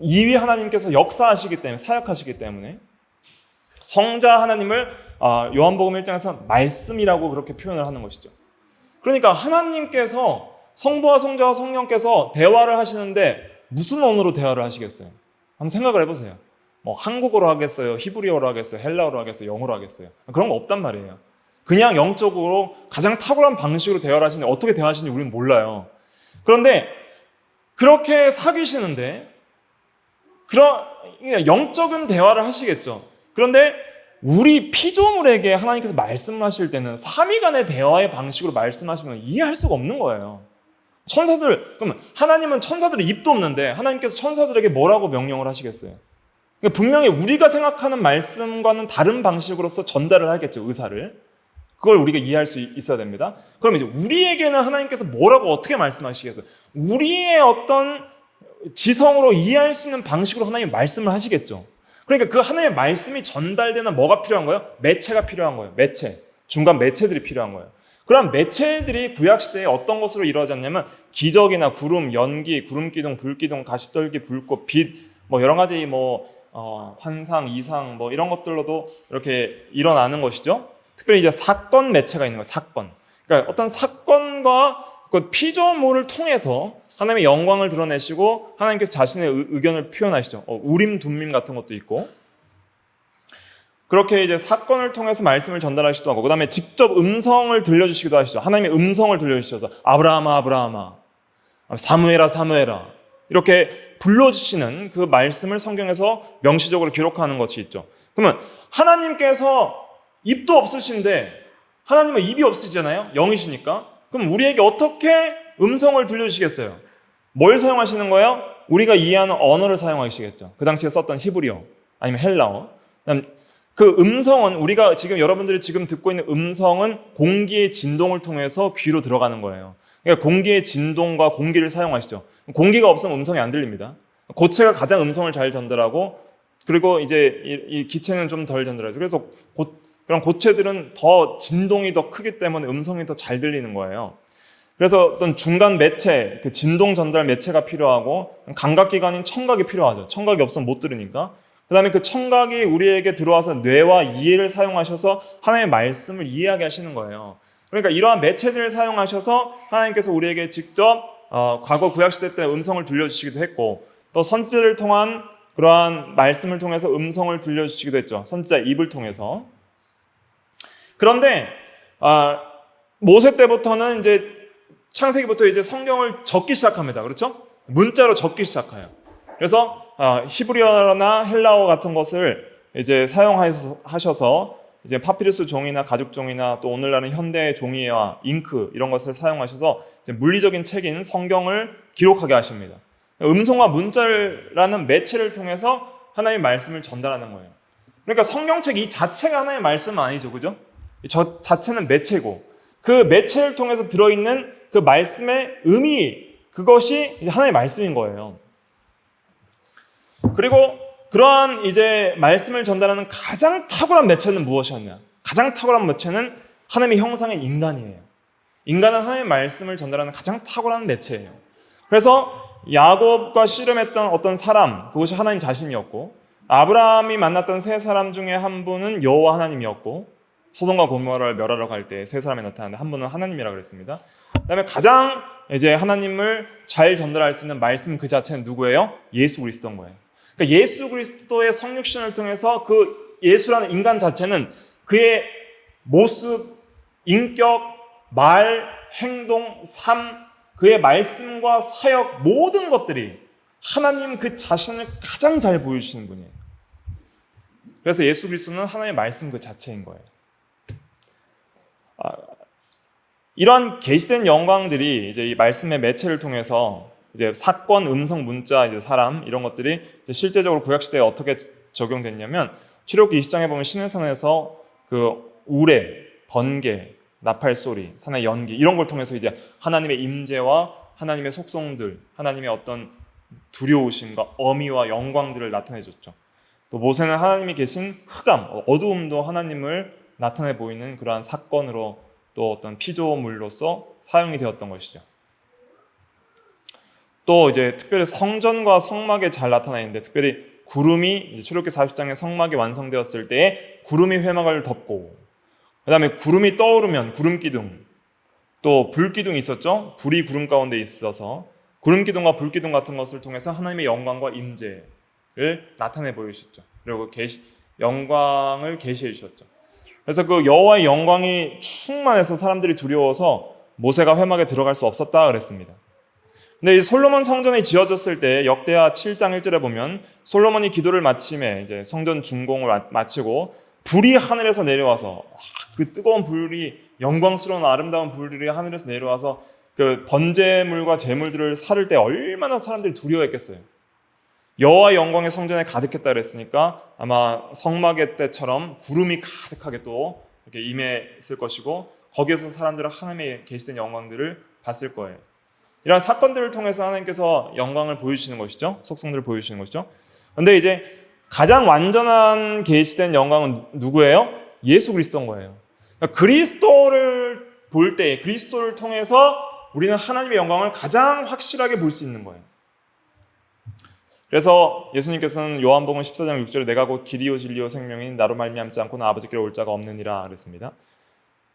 이위 하나님께서 역사하시기 때문에, 사역하시기 때문에 성자 하나님을 요한복음 1장에서 말씀이라고 그렇게 표현을 하는 것이죠. 그러니까 하나님께서 성부와 성자와 성령께서 대화를 하시는데 무슨 언어로 대화를 하시겠어요? 한번 생각을 해보세요. 뭐 한국어로 하겠어요? 히브리어로 하겠어요? 헬라어로 하겠어요? 영어로 하겠어요? 그런 거 없단 말이에요. 그냥 영적으로 가장 탁월한 방식으로 대화를 하시는데 어떻게 대화하시는지 우리는 몰라요. 그런데 그렇게 사귀시는데 영적인 대화를 하시겠죠. 그런데 우리 피조물에게 하나님께서 말씀하실 때는 삼위 간의 대화의 방식으로 말씀하시면 이해할 수가 없는 거예요. 그러면 하나님은 천사들의 입도 없는데 하나님께서 천사들에게 뭐라고 명령을 하시겠어요? 그러니까 분명히 우리가 생각하는 말씀과는 다른 방식으로서 전달을 하겠죠, 의사를. 그걸 우리가 이해할 수 있어야 됩니다. 그럼 이제 우리에게는 하나님께서 뭐라고 어떻게 말씀하시겠어요? 우리의 어떤 지성으로 이해할 수 있는 방식으로 하나님이 말씀을 하시겠죠. 그러니까 그 하나님의 말씀이 전달되는 뭐가 필요한 거예요? 매체가 필요한 거예요. 매체. 중간 매체들이 필요한 거예요. 그런 매체들이 구약시대에 어떤 것으로 이루어졌냐면 기적이나 구름, 연기, 구름기둥, 불기둥, 가시떨기, 불꽃, 빛, 뭐 여러 가지 환상, 이상 뭐 이런 것들로도 이렇게 일어나는 것이죠. 특별히 이제 사건 매체가 있는 거예요. 사건. 그러니까 어떤 사건과 그 피조물을 통해서 하나님의 영광을 드러내시고 하나님께서 자신의 의견을 표현하시죠. 우림, 둠밈 같은 것도 있고. 그렇게 이제 사건을 통해서 말씀을 전달하시기도 하고, 그 다음에 직접 음성을 들려주시기도 하시죠. 하나님의 음성을 들려주셔서 아브라함아, 아브라함아, 사무엘아, 사무엘아 이렇게 불러주시는 그 말씀을 성경에서 명시적으로 기록하는 것이 있죠. 그러면 하나님께서 입도 없으신데 하나님은 입이 없으시잖아요. 영이시니까. 그럼 우리에게 어떻게 음성을 들려주시겠어요? 뭘 사용하시는 거예요? 우리가 이해하는 언어를 사용하시겠죠. 그 당시에 썼던 히브리어 아니면 헬라어. 그 음성은 우리가 지금 여러분들이 지금 듣고 있는 음성은 공기의 진동을 통해서 귀로 들어가는 거예요. 그러니까 공기의 진동과 공기를 사용하시죠. 공기가 없으면 음성이 안 들립니다. 고체가 가장 음성을 잘 전달하고, 그리고 이제 이 기체는 좀 덜 전달하죠. 그래서 그런 고체들은 더 진동이 더 크기 때문에 음성이 더 잘 들리는 거예요. 그래서 어떤 중간 매체, 그 진동 전달 매체가 필요하고, 감각기관인 청각이 필요하죠. 청각이 없으면 못 들으니까. 그 다음에 그 청각이 우리에게 들어와서 뇌와 이해를 사용하셔서 하나님의 말씀을 이해하게 하시는 거예요. 그러니까 이러한 매체들을 사용하셔서 하나님께서 우리에게 직접 과거 구약시대 때 음성을 들려주시기도 했고, 또 선지자를 통한 그러한 말씀을 통해서 음성을 들려주시기도 했죠. 선지자 입을 통해서. 그런데 모세 때부터는 이제 창세기부터 이제 성경을 적기 시작합니다. 그렇죠? 문자로 적기 시작해요. 그래서 히브리어나 헬라어 같은 것을 이제 사용하셔서 이제 파피루스 종이나 가죽 종이나 또 오늘날은 현대 종이와 잉크 이런 것을 사용하셔서 이제 물리적인 책인 성경을 기록하게 하십니다. 음성과 문자라는 매체를 통해서 하나님의 말씀을 전달하는 거예요. 그러니까 성경책 이 자체가 하나님의 말씀은 아니죠, 그죠? 저 자체는 매체고 그 매체를 통해서 들어있는 그 말씀의 의미, 그것이 하나님의 말씀인 거예요. 그리고 그러한 이제 말씀을 전달하는 가장 탁월한 매체는 무엇이었냐? 가장 탁월한 매체는 하나님의 형상인 인간이에요. 인간은 하나님의 말씀을 전달하는 가장 탁월한 매체예요. 그래서 야곱과 씨름했던 어떤 사람, 그것이 하나님 자신이었고, 아브라함이 만났던 세 사람 중에 한 분은 여호와 하나님이었고, 소돔과 고모라를 멸하러 갈 때 세 사람이 나타났는데 한 분은 하나님이라고 그랬습니다. 그다음에 가장 이제 하나님을 잘 전달할 수 있는 말씀 그 자체는 누구예요? 예수 그리스도인 거예요. 그러니까 예수 그리스도의 성육신을 통해서 그 예수라는 인간 자체는 그의 모습, 인격, 말, 행동, 삶, 그의 말씀과 사역 모든 것들이 하나님 그 자신을 가장 잘 보여주시는 분이에요. 그래서 예수 그리스도는 하나님의 말씀 그 자체인 거예요. 이러한 계시된 영광들이 이제 이 말씀의 매체를 통해서 이제 사건, 음성, 문자, 이제 사람 이런 것들이 이제 실제적으로 구약 시대에 어떻게 적용됐냐면 출애굽기 20장에 보면 시내산에서 그 우레, 번개, 나팔 소리, 산의 연기 이런 걸 통해서 이제 하나님의 임재와 하나님의 속성들, 하나님의 어떤 두려우심과 어미와 영광들을 나타내줬죠. 또 모세는 하나님이 계신 흑암, 어두움도 하나님을 나타내 보이는 그러한 사건으로 또 어떤 피조물로서 사용이 되었던 것이죠. 또 이제 특별히 성전과 성막에 잘 나타나 있는데, 특별히 구름이 출애굽기 40장의 성막이 완성되었을 때에 구름이 회막을 덮고, 그 다음에 구름이 떠오르면 구름 기둥, 또 불 기둥이 있었죠. 불이 구름 가운데 있어서 구름 기둥과 불 기둥 같은 것을 통해서 하나님의 영광과 임재를 나타내 보이셨죠. 그리고 영광을 계시해 주셨죠. 그래서 그 여호와의 영광이 충만해서 사람들이 두려워서 모세가 회막에 들어갈 수 없었다 그랬습니다. 근데 이 솔로몬 성전이 지어졌을 때 역대하 7장 1절에 보면 솔로몬이 기도를 마침에 이제 성전 준공을 마치고 불이 하늘에서 내려와서 그 뜨거운 불이, 영광스러운 아름다운 불이 하늘에서 내려와서 그 번제물과 제물들을 사를 때 얼마나 사람들이 두려워했겠어요. 여호와의 영광의 성전에 가득했다 그랬으니까 아마 성막의 때처럼 구름이 가득하게 또 이렇게 임했을 것이고, 거기에서 사람들은 하나님의 계시된 영광들을 봤을 거예요. 이런 사건들을 통해서 하나님께서 영광을 보여주시는 것이죠. 속성들을 보여주시는 것이죠. 그런데 이제 가장 완전한 계시된 영광은 누구예요? 예수 그리스도인 거예요. 그러니까 그리스도를 볼 때, 그리스도를 통해서 우리는 하나님의 영광을 가장 확실하게 볼 수 있는 거예요. 그래서 예수님께서는 요한복음 14장 6절에 내가 곧 길이요 진리요 생명인 나로 말미암지 않고는 아버지께로 올 자가 없느니라 그랬습니다.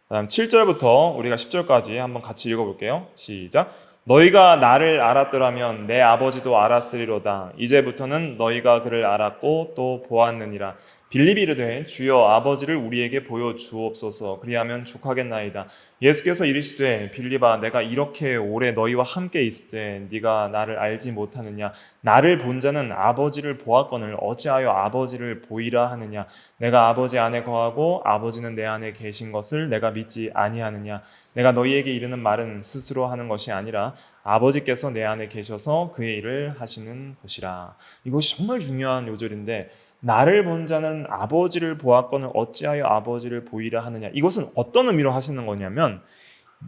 그다음 7절부터 우리가 10절까지 한번 같이 읽어볼게요. 시작. 너희가 나를 알았더라면 내 아버지도 알았으리로다. 이제부터는 너희가 그를 알았고 또 보았느니라. 빌립이 이르되 주여 아버지를 우리에게 보여주옵소서. 그리하면 족하겠나이다. 예수께서 이르시되 빌립아 내가 이렇게 오래 너희와 함께 있을 때 네가 나를 알지 못하느냐. 나를 본 자는 아버지를 보았거늘 어찌하여 아버지를 보이라 하느냐. 내가 아버지 안에 거하고 아버지는 내 안에 계신 것을 내가 믿지 아니하느냐. 내가 너희에게 이르는 말은 스스로 하는 것이 아니라 아버지께서 내 안에 계셔서 그의 일을 하시는 것이라. 이것이 정말 중요한 요절인데, 나를 본 자는 아버지를 보았거늘 어찌하여 아버지를 보이라 하느냐. 이것은 어떤 의미로 하시는 거냐면,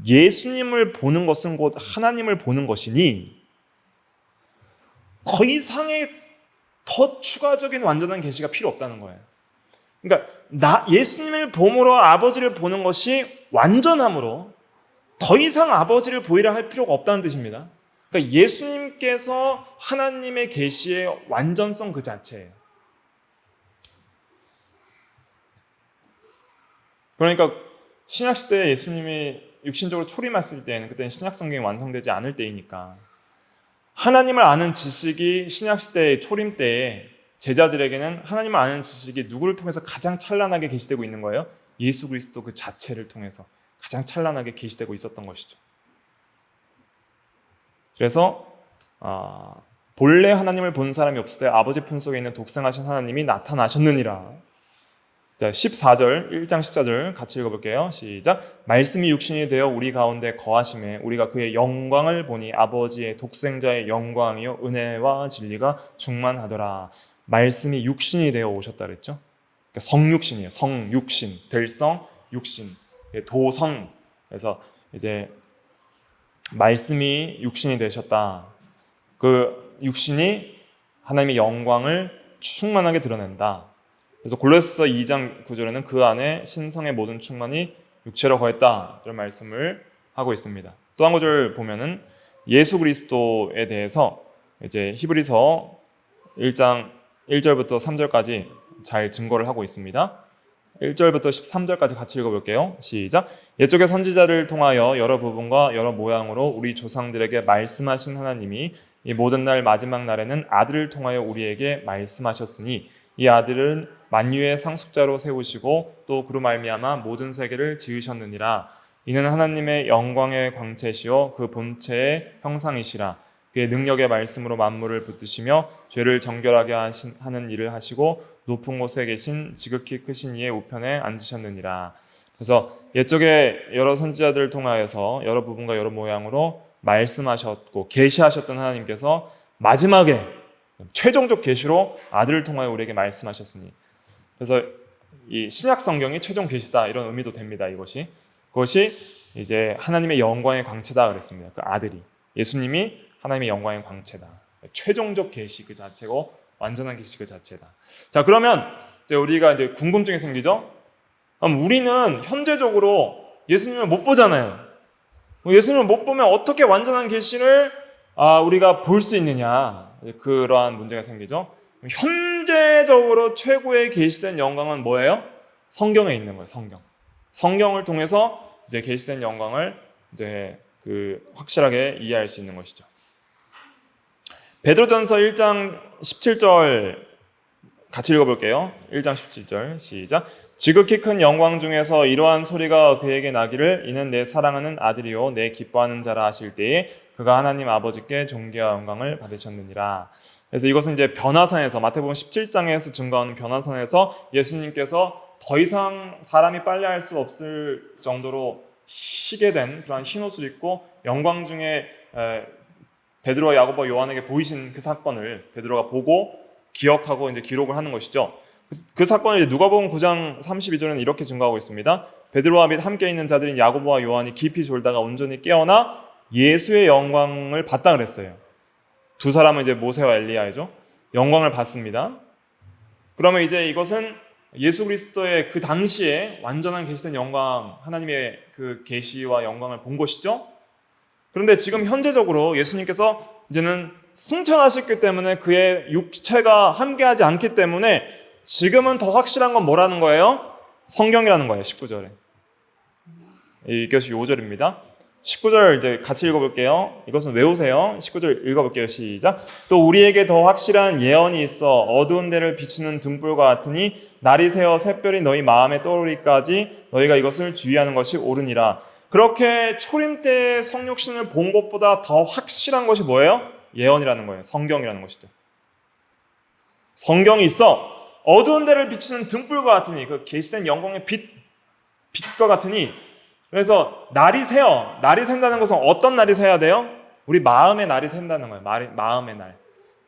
예수님을 보는 것은 곧 하나님을 보는 것이니 더 이상의 더 추가적인 완전한 계시가 필요 없다는 거예요. 그러니까 예수님을 봄으로 아버지를 보는 것이 완전함으로 더 이상 아버지를 보이라 할 필요가 없다는 뜻입니다. 그러니까 예수님께서 하나님의 계시의 완전성 그 자체예요. 그러니까 신약시대에 예수님이 육신적으로 초림했을 때에는 그때는 신약성경이 완성되지 않을 때이니까 하나님을 아는 지식이 신약시대의 초림 때에 제자들에게는 하나님을 아는 지식이 누구를 통해서 가장 찬란하게 계시되고 있는 거예요? 예수 그리스도 그 자체를 통해서 가장 찬란하게 계시되고 있었던 것이죠. 그래서 본래 하나님을 본 사람이 없을 때 아버지 품속에 있는 독생하신 하나님이 나타나셨느니라. 자, 14절, 1장 14절 같이 읽어볼게요. 시작. 말씀이 육신이 되어 우리 가운데 거하심에 우리가 그의 영광을 보니 아버지의 독생자의 영광이요 은혜와 진리가 충만하더라. 말씀이 육신이 되어 오셨다 그랬죠. 그러니까 성육신이에요. 성육신, 될성, 육신, 도성. 그래서 이제 말씀이 육신이 되셨다. 그 육신이 하나님의 영광을 충만하게 드러낸다. 그래서 골로새서 2장 9절에는 그 안에 신성의 모든 충만이 육체로 거했다. 이런 말씀을 하고 있습니다. 또 한 구절 보면은 예수 그리스도에 대해서 이제 히브리서 1장 1절부터 3절까지 잘 증거를 하고 있습니다. 1절부터 13절까지 같이 읽어볼게요. 시작. 옛적의 선지자를 통하여 여러 부분과 여러 모양으로 우리 조상들에게 말씀하신 하나님이 이 모든 날 마지막 날에는 아들을 통하여 우리에게 말씀하셨으니 이 아들은 만유의 상속자로 세우시고 또 그로 말미암아 모든 세계를 지으셨느니라. 이는 하나님의 영광의 광채시요 그 본체의 형상이시라. 그의 능력의 말씀으로 만물을 붙드시며 죄를 정결하게 하는 일을 하시고 높은 곳에 계신 지극히 크신 이의 우편에 앉으셨느니라. 그래서 옛적에 여러 선지자들을 통하여서 여러 부분과 여러 모양으로 말씀하셨고 계시하셨던 하나님께서 마지막에 최종적 계시로 아들을 통하여 우리에게 말씀하셨으니, 그래서 이 신약 성경이 최종 계시다 이런 의미도 됩니다. 그것이 이제 하나님의 영광의 광채다 그랬습니다. 그 아들이, 예수님이 하나님의 영광의 광채다. 최종적 계시 그 자체고 완전한 계시 그 자체다. 자, 그러면 이제 우리가 이제 궁금증이 생기죠. 우리는 현재적으로 예수님을 못 보잖아요. 예수님을 못 보면 어떻게 완전한 계시를 우리가 볼 수 있느냐, 그러한 문제가 생기죠. 현재적으로 최고의 계시된 영광은 뭐예요? 성경에 있는 거예요. 성경을 통해서 이제 계시된 영광을 이제 확실하게 이해할 수 있는 것이죠. 베드로전서 1장 17절 같이 읽어볼게요. 1장 17절 시작. 지극히 큰 영광 중에서 이러한 소리가 그에게 나기를 이는 내 사랑하는 아들이요 내 기뻐하는 자라 하실 때에 그가 하나님 아버지께 존귀와 영광을 받으셨느니라. 그래서 이것은 이제 변화산에서, 마태복음 17장에서 증거하는 변화산에서 예수님께서 더 이상 사람이 빨래할 수 없을 정도로 희게 된 그런 흰옷을 입고 영광 중에 베드로와 야고보와 요한에게 보이신 그 사건을 베드로가 보고 기억하고 이제 기록을 하는 것이죠. 그 사건을 누가복음 9장 32절에는 이렇게 증거하고 있습니다. 베드로와 및 함께 있는 자들인 야고보와 요한이 깊이 졸다가 온전히 깨어나 예수의 영광을 봤다 그랬어요. 두 사람은 이제 모세와 엘리야죠. 영광을 봤습니다. 그러면 이제 이것은 예수 그리스도의 그 당시에 완전한 계시된 영광, 하나님의 그 계시와 영광을 본 것이죠. 그런데 지금 현재적으로 예수님께서 이제는 승천하셨기 때문에 그의 육체가 함께하지 않기 때문에 지금은 더 확실한 건 뭐라는 거예요? 성경이라는 거예요. 19절에. 이것이 5절입니다. 19절 이제 같이 읽어볼게요. 이것은 외우세요. 19절 읽어볼게요. 시작. 또 우리에게 더 확실한 예언이 있어 어두운 데를 비추는 등불과 같으니 날이 새어 샛별이 너희 마음에 떠오르기까지 너희가 이것을 주의하는 것이 옳으니라. 그렇게 초림 때의 성육신을 본 것보다 더 확실한 것이 뭐예요? 예언이라는 거예요. 성경이라는 것이죠. 성경이 있어 어두운 데를 비추는 등불과 같으니, 그 계시된 영광의 빛과 같으니, 그래서 날이 샌다는 것은 어떤 날이 새야 돼요? 우리 마음의 날이 샌다는 거예요. 마음의 날.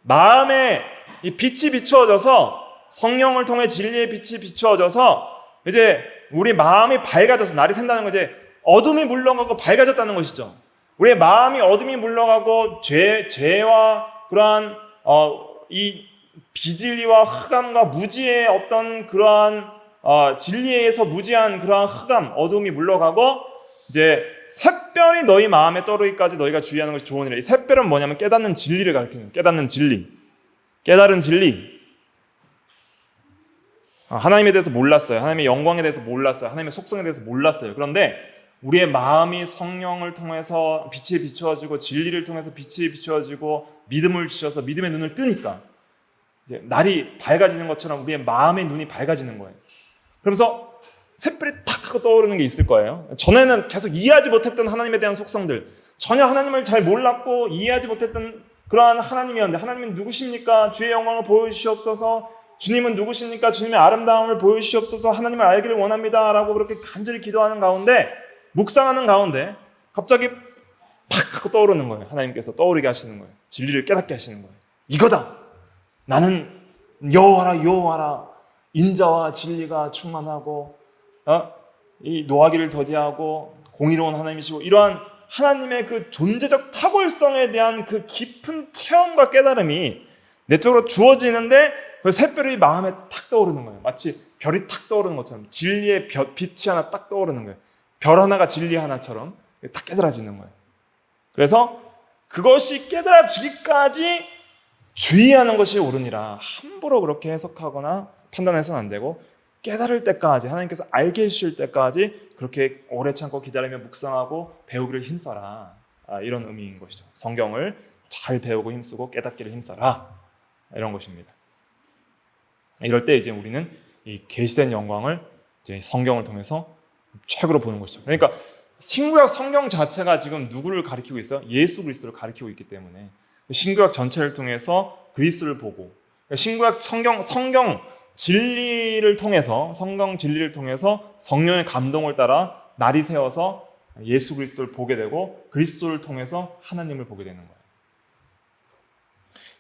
마음에 이 빛이 비추어져서, 성령을 통해 진리의 빛이 비추어져서 이제 우리 마음이 밝아져서, 날이 샌다는 건 이제 어둠이 물러가고 밝아졌다는 것이죠. 우리의 마음이 어둠이 물러가고 죄와 그러한 이 비진리와 흑암과 무지의 어떤 그러한 진리에서 무지한 그러한 흑암, 어둠이 물러가고 이제 샛별이 너희 마음에 떠오르기까지 너희가 주의하는 것이 좋으니라. 이 샛별은 뭐냐면 깨닫는 진리를 가리키는, 깨닫는 진리, 깨달은 진리. 하나님에 대해서 몰랐어요. 하나님의 영광에 대해서 몰랐어요. 하나님의 속성에 대해서 몰랐어요. 그런데 우리의 마음이 성령을 통해서 빛이 비추어지고 진리를 통해서 빛이 비추어지고 믿음을 주셔서 믿음의 눈을 뜨니까 이제 날이 밝아지는 것처럼 우리의 마음의 눈이 밝아지는 거예요. 그러면서 샛별이 탁 하고 떠오르는 게 있을 거예요. 전에는 계속 이해하지 못했던 하나님에 대한 속성들, 전혀 하나님을 잘 몰랐고 이해하지 못했던 그러한 하나님이었는데, 하나님은 누구십니까? 주의 영광을 보여주시옵소서. 주님은 누구십니까? 주님의 아름다움을 보여주시옵소서. 하나님을 알기를 원합니다 라고 그렇게 간절히 기도하는 가운데, 묵상하는 가운데 갑자기 팍 하고 떠오르는 거예요. 하나님께서 떠오르게 하시는 거예요. 진리를 깨닫게 하시는 거예요. 이거다. 나는 여호와라 인자와 진리가 충만하고 이 노하기를 더디하고 공의로운 하나님이시고, 이러한 하나님의 그 존재적 탁월성에 대한 그 깊은 체험과 깨달음이 내적으로 주어지는데, 그 샛별이 마음에 탁 떠오르는 거예요. 마치 별이 탁 떠오르는 것처럼 진리의 빛이 하나 딱 떠오르는 거예요. 별 하나가 진리 하나처럼 딱 깨달아지는 거예요. 그래서 그것이 깨달아지기까지 주의하는 것이 옳으니라. 함부로 그렇게 해석하거나 판단해서는 안 되고, 깨달을 때까지, 하나님께서 알게 해주실 때까지 그렇게 오래 참고 기다리며 묵상하고 배우기를 힘써라. 이런 의미인 것이죠. 성경을 잘 배우고 힘쓰고 깨닫기를 힘써라. 이런 것입니다. 이럴 때 이제 우리는 이 계시된 영광을 이제 성경을 통해서 책으로 보는 것이죠. 그러니까 신구약 성경 자체가 지금 누구를 가리키고 있어요? 예수 그리스도를 가리키고 있기 때문에 신구약 전체를 통해서 그리스도를 보고, 신구약 성경 진리를 통해서, 성경 진리를 통해서 성령의 감동을 따라 날이 새어서 예수 그리스도를 보게 되고, 그리스도를 통해서 하나님을 보게 되는 거예요.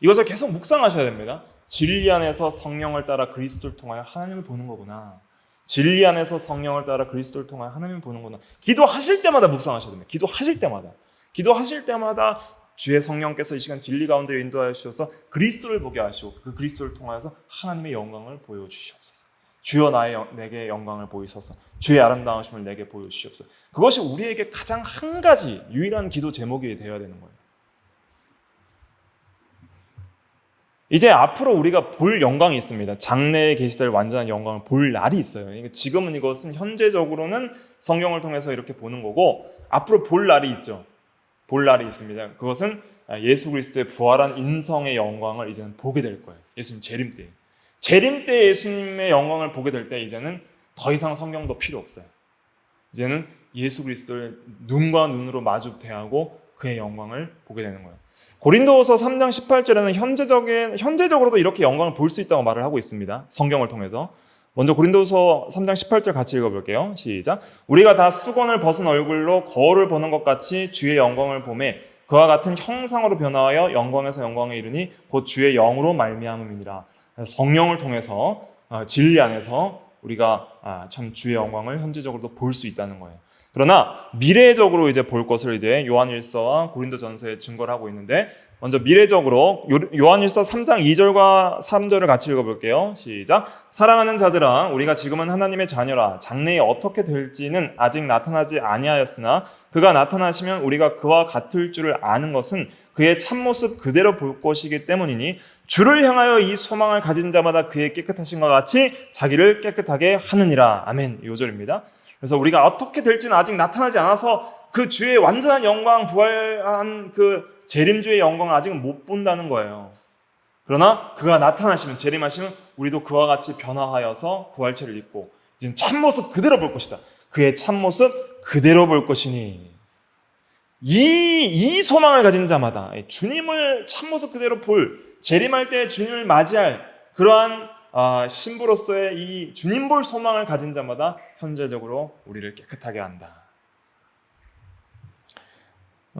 이것을 계속 묵상하셔야 됩니다. 진리 안에서 성령을 따라 그리스도를 통하여 하나님을 보는 거구나. 진리 안에서 성령을 따라 그리스도를 통하여 하나님을 보는구나. 기도하실 때마다 묵상하셔야 됩니다. 기도하실 때마다 주의 성령께서 이 시간 진리 가운데 인도하여 주셔서 그리스도를 보게 하시고, 그 그리스도를 통하여서 하나님의 영광을 보여주시옵소서. 주여 내게 영광을 보이소서. 주의 아름다우심을 내게 보여주시옵소서. 그것이 우리에게 가장 한 가지 유일한 기도 제목이 되어야 되는 거예요. 이제 앞으로 우리가 볼 영광이 있습니다. 장래에 계시될 완전한 영광을 볼 날이 있어요. 지금은 이것은 현재적으로는 성경을 통해서 이렇게 보는 거고, 앞으로 볼 날이 있죠. 볼 날이 있습니다. 그것은 예수 그리스도의 부활한 인성의 영광을 이제는 보게 될 거예요. 예수님 재림 때. 재림 때 예수님의 영광을 보게 될 때 이제는 더 이상 성경도 필요 없어요. 이제는 예수 그리스도를 눈과 눈으로 마주 대하고 그의 영광을 보게 되는 거예요. 고린도후서 3장 18절에는 현재적으로도 이렇게 영광을 볼 수 있다고 말을 하고 있습니다. 성경을 통해서. 먼저 고린도후서 3장 18절 같이 읽어볼게요. 시작. 우리가 다 수건을 벗은 얼굴로 거울을 보는 것 같이 주의 영광을 보매 그와 같은 형상으로 변화하여 영광에서 영광에 이르니 곧 주의 영으로 말미암음이니라. 성령을 통해서 진리 안에서 우리가 참 주의 영광을 현재적으로도 볼 수 있다는 거예요. 그러나 미래적으로 이제 볼 것을 이제 요한일서와 고린도전서에 증거를 하고 있는데, 먼저 미래적으로 요한일서 3장 2절과 3절을 같이 읽어볼게요. 시작. 사랑하는 자들아, 우리가 지금은 하나님의 자녀라. 장래에 어떻게 될지는 아직 나타나지 아니하였으나 그가 나타나시면 우리가 그와 같을 줄을 아는 것은 그의 참모습 그대로 볼 것이기 때문이니 주를 향하여 이 소망을 가진 자마다 그의 깨끗하심과 같이 자기를 깨끗하게 하느니라. 아멘. 이 5절입니다. 그래서 우리가 어떻게 될지는 아직 나타나지 않아서 그 주의 완전한 영광, 부활한 그 재림주의 영광을 아직은 못 본다는 거예요. 그러나 그가 나타나시면, 재림하시면 우리도 그와 같이 변화하여서 부활체를 입고 이제 참모습 그대로 볼 것이다. 그의 참모습 그대로 볼 것이니, 이 소망을 가진 자마다 주님을 참모습 그대로 볼, 재림할 때 주님을 맞이할 그러한 신부로서의 이 주님 볼 소망을 가진 자마다 현재적으로 우리를 깨끗하게 한다.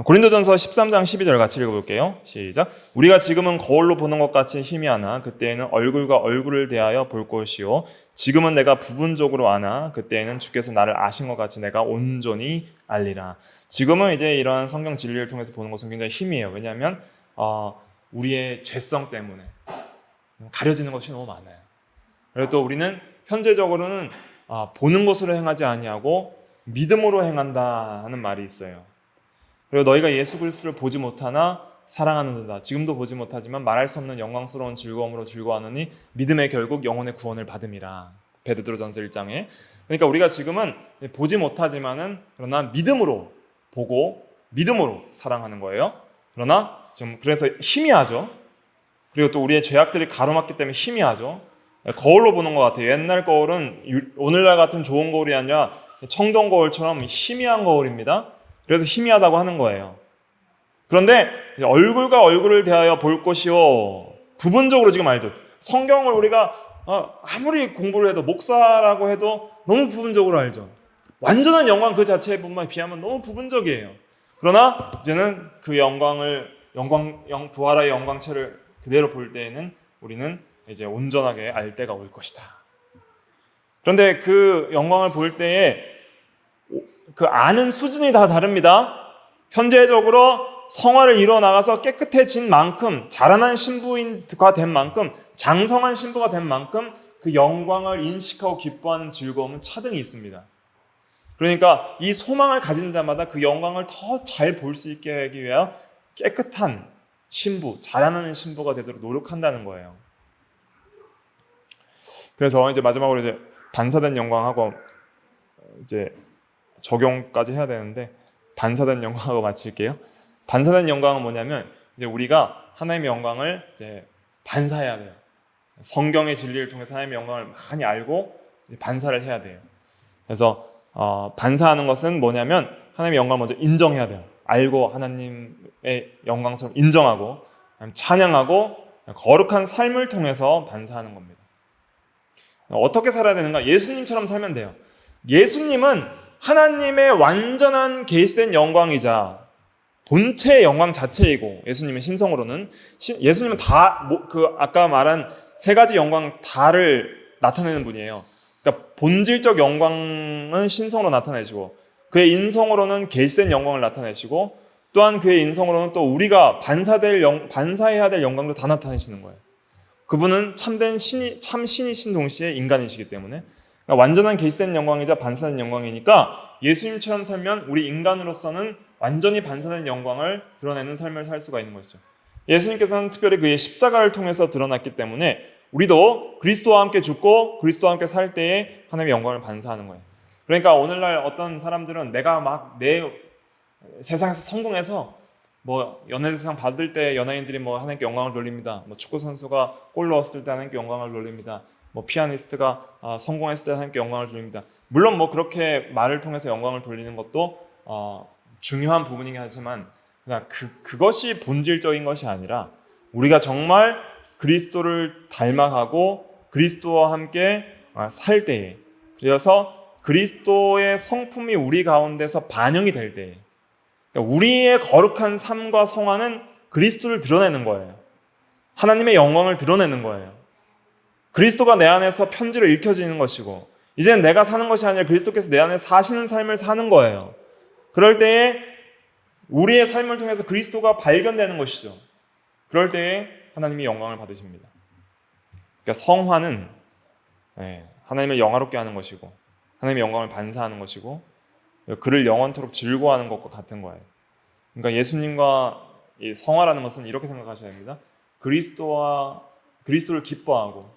고린도전서 13장 12절 같이 읽어볼게요. 시작. 우리가 지금은 거울로 보는 것 같이 희미하나 그때에는 얼굴과 얼굴을 대하여 볼 것이요 지금은 내가 부분적으로 아나 그때에는 주께서 나를 아신 것 같이 내가 온전히 알리라. 지금은 이제 이러한 성경 진리를 통해서 보는 것은 굉장히 희미해요. 왜냐하면 우리의 죄성 때문에 가려지는 것이 너무 많아요. 그리고 또 우리는 현재적으로는 보는 것으로 행하지 아니하고 믿음으로 행한다 하는 말이 있어요. 그리고 너희가 예수 그리스도를 보지 못하나 사랑하는도다. 지금도 보지 못하지만 말할 수 없는 영광스러운 즐거움으로 즐거워하느니 믿음의 결국 영혼의 구원을 받음이라. 베드로전서 1장에. 그러니까 우리가 지금은 보지 못하지만은 그러나 믿음으로 보고 믿음으로 사랑하는 거예요. 그러나 좀 그래서 희미하죠. 그리고 또 우리의 죄악들이 가로막기 때문에 희미하죠. 거울로 보는 것 같아요. 옛날 거울은 오늘날 같은 좋은 거울이 아니라 청동 거울처럼 희미한 거울입니다. 그래서 희미하다고 하는 거예요. 그런데 얼굴과 얼굴을 대하여 볼 것이요. 부분적으로 지금 알죠. 성경을 우리가 아무리 공부를 해도, 목사라고 해도 너무 부분적으로 알죠. 완전한 영광 그 자체에 비하면 너무 부분적이에요. 그러나 이제는 그 부활의 영광체를 그대로 볼 때에는 우리는 이제 온전하게 알 때가 올 것이다. 그런데 그 영광을 볼 때에 그 아는 수준이 다 다릅니다. 현재적으로 성화를 이루어 나가서 깨끗해진 만큼, 자라난 신부가 된 만큼, 장성한 신부가 된 만큼 그 영광을 인식하고 기뻐하는 즐거움은 차등이 있습니다. 그러니까 이 소망을 가진 자마다 그 영광을 더 잘 볼 수 있게 하기 위하여 깨끗한 신부, 자라나는 신부가 되도록 노력한다는 거예요. 그래서 이제 마지막으로 이제 반사된 영광하고 이제 적용까지 해야 되는데, 반사된 영광하고 마칠게요. 반사된 영광은 뭐냐면 이제 우리가 하나님의 영광을 이제 반사해야 돼요. 성경의 진리를 통해서 하나님의 영광을 많이 알고 이제 반사를 해야 돼요. 그래서 반사하는 것은 뭐냐면 하나님의 영광을 먼저 인정해야 돼요. 알고 하나님의 영광스러움 인정하고 찬양하고 거룩한 삶을 통해서 반사하는 겁니다. 어떻게 살아야 되는가? 예수님처럼 살면 돼요. 예수님은 하나님의 완전한 계시된 영광이자 본체의 영광 자체이고, 예수님은 신성으로는 예수님은 다 아까 말한 세 가지 영광 다를 나타내는 분이에요. 그러니까 본질적 영광은 신성으로 나타내시고, 그의 인성으로는 계시된 영광을 나타내시고, 또한 그의 인성으로는 또 우리가 반사해야 될 영광도 다 나타내시는 거예요. 그분은 참된 참 신이신 동시에 인간이시기 때문에 그러니까 완전한 계시된 영광이자 반사된 영광이니까 예수님처럼 살면 우리 인간으로서는 완전히 반사된 영광을 드러내는 삶을 살 수가 있는 것이죠. 예수님께서는 특별히 그의 십자가를 통해서 드러났기 때문에 우리도 그리스도와 함께 죽고 그리스도와 함께 살 때에 하나님의 영광을 반사하는 거예요. 그러니까 오늘날 어떤 사람들은 내가 막 내 세상에서 성공해서 뭐 연예대상 받을 때 연예인들이 뭐 하나님께 영광을 돌립니다. 뭐 축구 선수가 골 넣었을 때 하나님께 영광을 돌립니다. 뭐 피아니스트가 성공했을 때 하나님께 영광을 돌립니다. 물론 뭐 그렇게 말을 통해서 영광을 돌리는 것도 중요한 부분이긴 하지만 그냥 그것이 본질적인 것이 아니라 우리가 정말 그리스도를 닮아가고 그리스도와 함께 살 때에, 그래서 그리스도의 성품이 우리 가운데서 반영이 될 때에, 그러니까 우리의 거룩한 삶과 성화는 그리스도를 드러내는 거예요. 하나님의 영광을 드러내는 거예요. 그리스도가 내 안에서 편지로 읽혀지는 것이고 이제는 내가 사는 것이 아니라 그리스도께서 내 안에 사시는 삶을 사는 거예요. 그럴 때에 우리의 삶을 통해서 그리스도가 발견되는 것이죠. 그럴 때에 하나님이 영광을 받으십니다. 그러니까 성화는 하나님을 영화롭게 하는 것이고 하나님의 영광을 반사하는 것이고 그를 영원토록 즐거워하는 것과 같은 거예요. 그러니까 예수님과 이 성화라는 것은 이렇게 생각하셔야 됩니다. 그리스도를 기뻐하고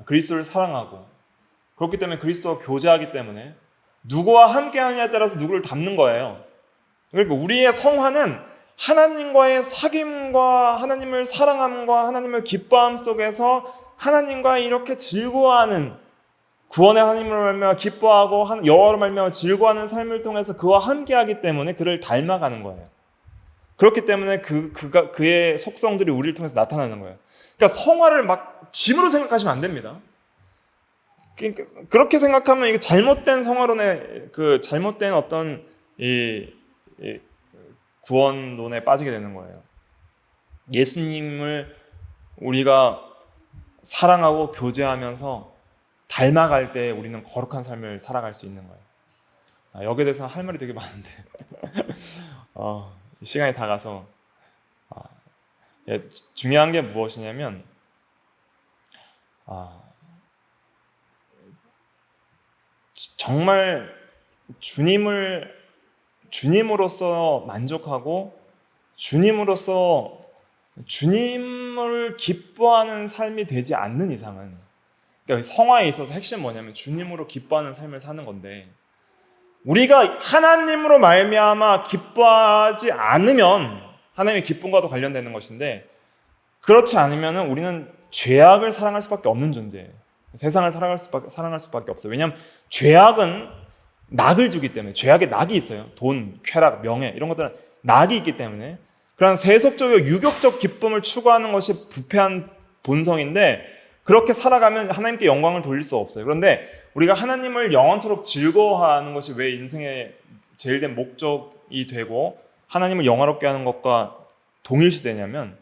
그리스도를 사랑하고 그렇기 때문에 그리스도와 교제하기 때문에 누구와 함께 하느냐에 따라서 누구를 닮는 거예요. 그러니까 우리의 성화는 하나님과의 사귐과 하나님을 사랑함과 하나님을 기뻐함 속에서 하나님과 이렇게 즐거워하는 구원의 하나님으로 말미암아 기뻐하고 여호와로 말미암아 즐거워하는 삶을 통해서 그와 함께하기 때문에 그를 닮아가는 거예요. 그렇기 때문에 그의 속성들이 우리를 통해서 나타나는 거예요. 그러니까 성화를 막 짐으로 생각하시면 안 됩니다. 그러니까 그렇게 생각하면 이게 잘못된 성화론의 잘못된 어떤 이 구원론에 빠지게 되는 거예요. 예수님을 우리가 사랑하고 교제하면서 닮아갈 때 우리는 거룩한 삶을 살아갈 수 있는 거예요. 여기에 대해서 할 말이 되게 많은데 시간이 다 가서 중요한 게 무엇이냐면 정말 주님으로서 만족하고 주님으로서 주님을 기뻐하는 삶이 되지 않는 이상은, 그러니까 성화에 있어서 핵심은 뭐냐면 주님으로 기뻐하는 삶을 사는 건데, 우리가 하나님으로 말미암아 기뻐하지 않으면 하나님의 기쁨과도 관련되는 것인데, 그렇지 않으면 우리는 죄악을 사랑할 수밖에 없는 존재예요. 세상을 사랑할 수밖에 없어요. 왜냐하면 죄악은 낙을 주기 때문에. 죄악에 낙이 있어요. 돈, 쾌락, 명예 이런 것들은 낙이 있기 때문에 그런 세속적이고 유격적 기쁨을 추구하는 것이 부패한 본성인데, 그렇게 살아가면 하나님께 영광을 돌릴 수 없어요. 그런데 우리가 하나님을 영원토록 즐거워하는 것이 왜 인생의 제일 된 목적이 되고 하나님을 영화롭게 하는 것과 동일시되냐면,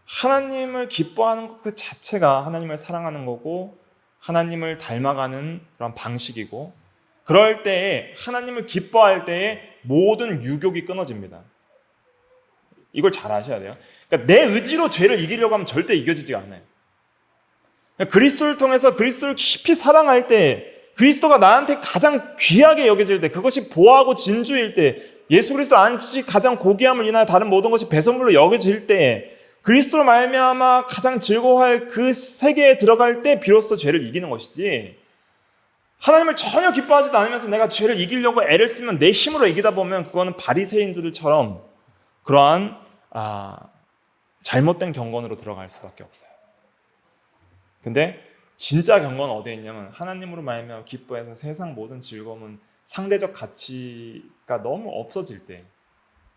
하나님을 기뻐하는 것 그 자체가 하나님을 사랑하는 거고 하나님을 닮아가는 그런 방식이고, 그럴 때에 하나님을 기뻐할 때에 모든 유욕이 끊어집니다. 이걸 잘 아셔야 돼요. 그러니까 내 의지로 죄를 이기려고 하면 절대 이겨지지가 않아요. 그러니까 그리스도를 통해서 그리스도를 깊이 사랑할 때, 그리스도가 나한테 가장 귀하게 여겨질 때, 그것이 보하고 진주일 때, 예수 그리스도 안식이 가장 고귀함을 인하여 다른 모든 것이 배선물로 여겨질 때, 그리스도로 말미암아 가장 즐거워할 그 세계에 들어갈 때 비로소 죄를 이기는 것이지, 하나님을 전혀 기뻐하지도 않으면서 내가 죄를 이기려고 애를 쓰면 내 힘으로 이기다 보면 그거는 바리새인들처럼 그러한 잘못된 경건으로 들어갈 수밖에 없어요. 근데 진짜 경건은 어디에 있냐면, 하나님으로 말미암아 기뻐해서 세상 모든 즐거움은 상대적 가치가 너무 없어질 때,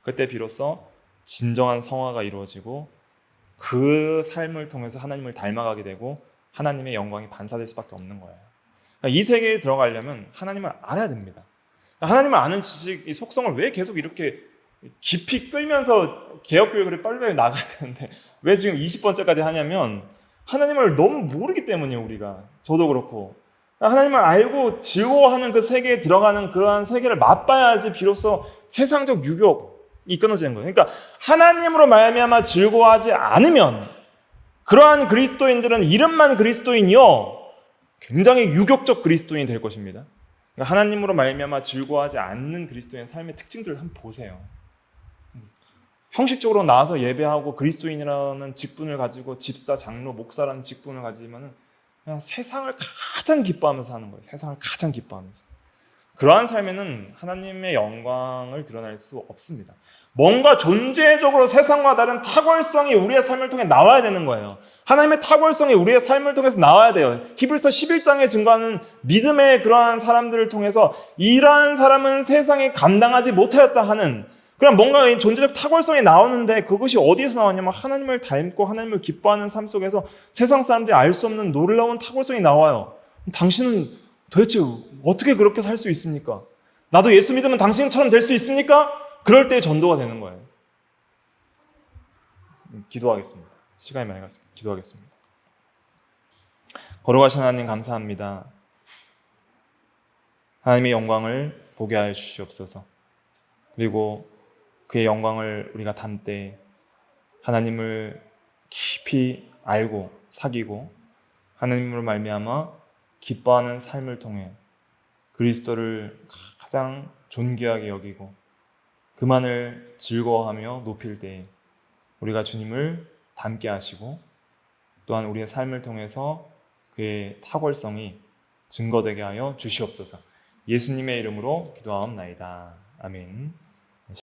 그때 비로소 진정한 성화가 이루어지고 그 삶을 통해서 하나님을 닮아가게 되고 하나님의 영광이 반사될 수밖에 없는 거예요. 그러니까 이 세계에 들어가려면 하나님을 알아야 됩니다. 하나님을 아는 지식, 이 속성을 왜 계속 이렇게 깊이 끌면서 개혁교육을 빨리빨리 나가야 되는데 왜 지금 20번째까지 하냐면, 하나님을 너무 모르기 때문이에요. 우리가, 저도 그렇고. 하나님을 알고 즐거워하는 그 세계에 들어가는 그러한 세계를 맛봐야지 비로소 세상적 유욕이 끊어지는 거예요. 그러니까 하나님으로 말미암아 즐거워하지 않으면 그러한 그리스도인들은 이름만 그리스도인이요 굉장히 유격적 그리스도인이 될 것입니다. 그러니까 하나님으로 말미암아 즐거워하지 않는 그리스도인의 삶의 특징들을 한번 보세요. 형식적으로 나와서 예배하고 그리스도인이라는 직분을 가지고 집사, 장로, 목사라는 직분을 가지면은 그냥 세상을 가장 기뻐하면서 사는 거예요. 세상을 가장 기뻐하면서. 그러한 삶에는 하나님의 영광을 드러낼 수 없습니다. 뭔가 존재적으로 세상과 다른 탁월성이 우리의 삶을 통해 나와야 되는 거예요. 하나님의 탁월성이 우리의 삶을 통해서 나와야 돼요. 히브리서 11장에 증거하는 믿음의 그러한 사람들을 통해서 이러한 사람은 세상에 감당하지 못하였다 하는 그냥 뭔가 존재적 탁월성이 나오는데 그것이 어디에서 나왔냐면 하나님을 닮고 하나님을 기뻐하는 삶 속에서 세상 사람들이 알 수 없는 놀라운 탁월성이 나와요. 당신은 도대체 어떻게 그렇게 살 수 있습니까? 나도 예수 믿으면 당신처럼 될 수 있습니까? 그럴 때 전도가 되는 거예요. 기도하겠습니다. 시간이 많이 갔습니다. 기도하겠습니다. 거룩하신 하나님 감사합니다. 하나님의 영광을 보게 하여 주시옵소서. 그리고 그의 영광을 우리가 담되 하나님을 깊이 알고 사귀고 하나님으로 말미암아 기뻐하는 삶을 통해 그리스도를 가장 존귀하게 여기고 그만을 즐거워하며 높일 때 우리가 주님을 닮게 하시고 또한 우리의 삶을 통해서 그의 탁월성이 증거되게 하여 주시옵소서. 예수님의 이름으로 기도하옵나이다. 아멘.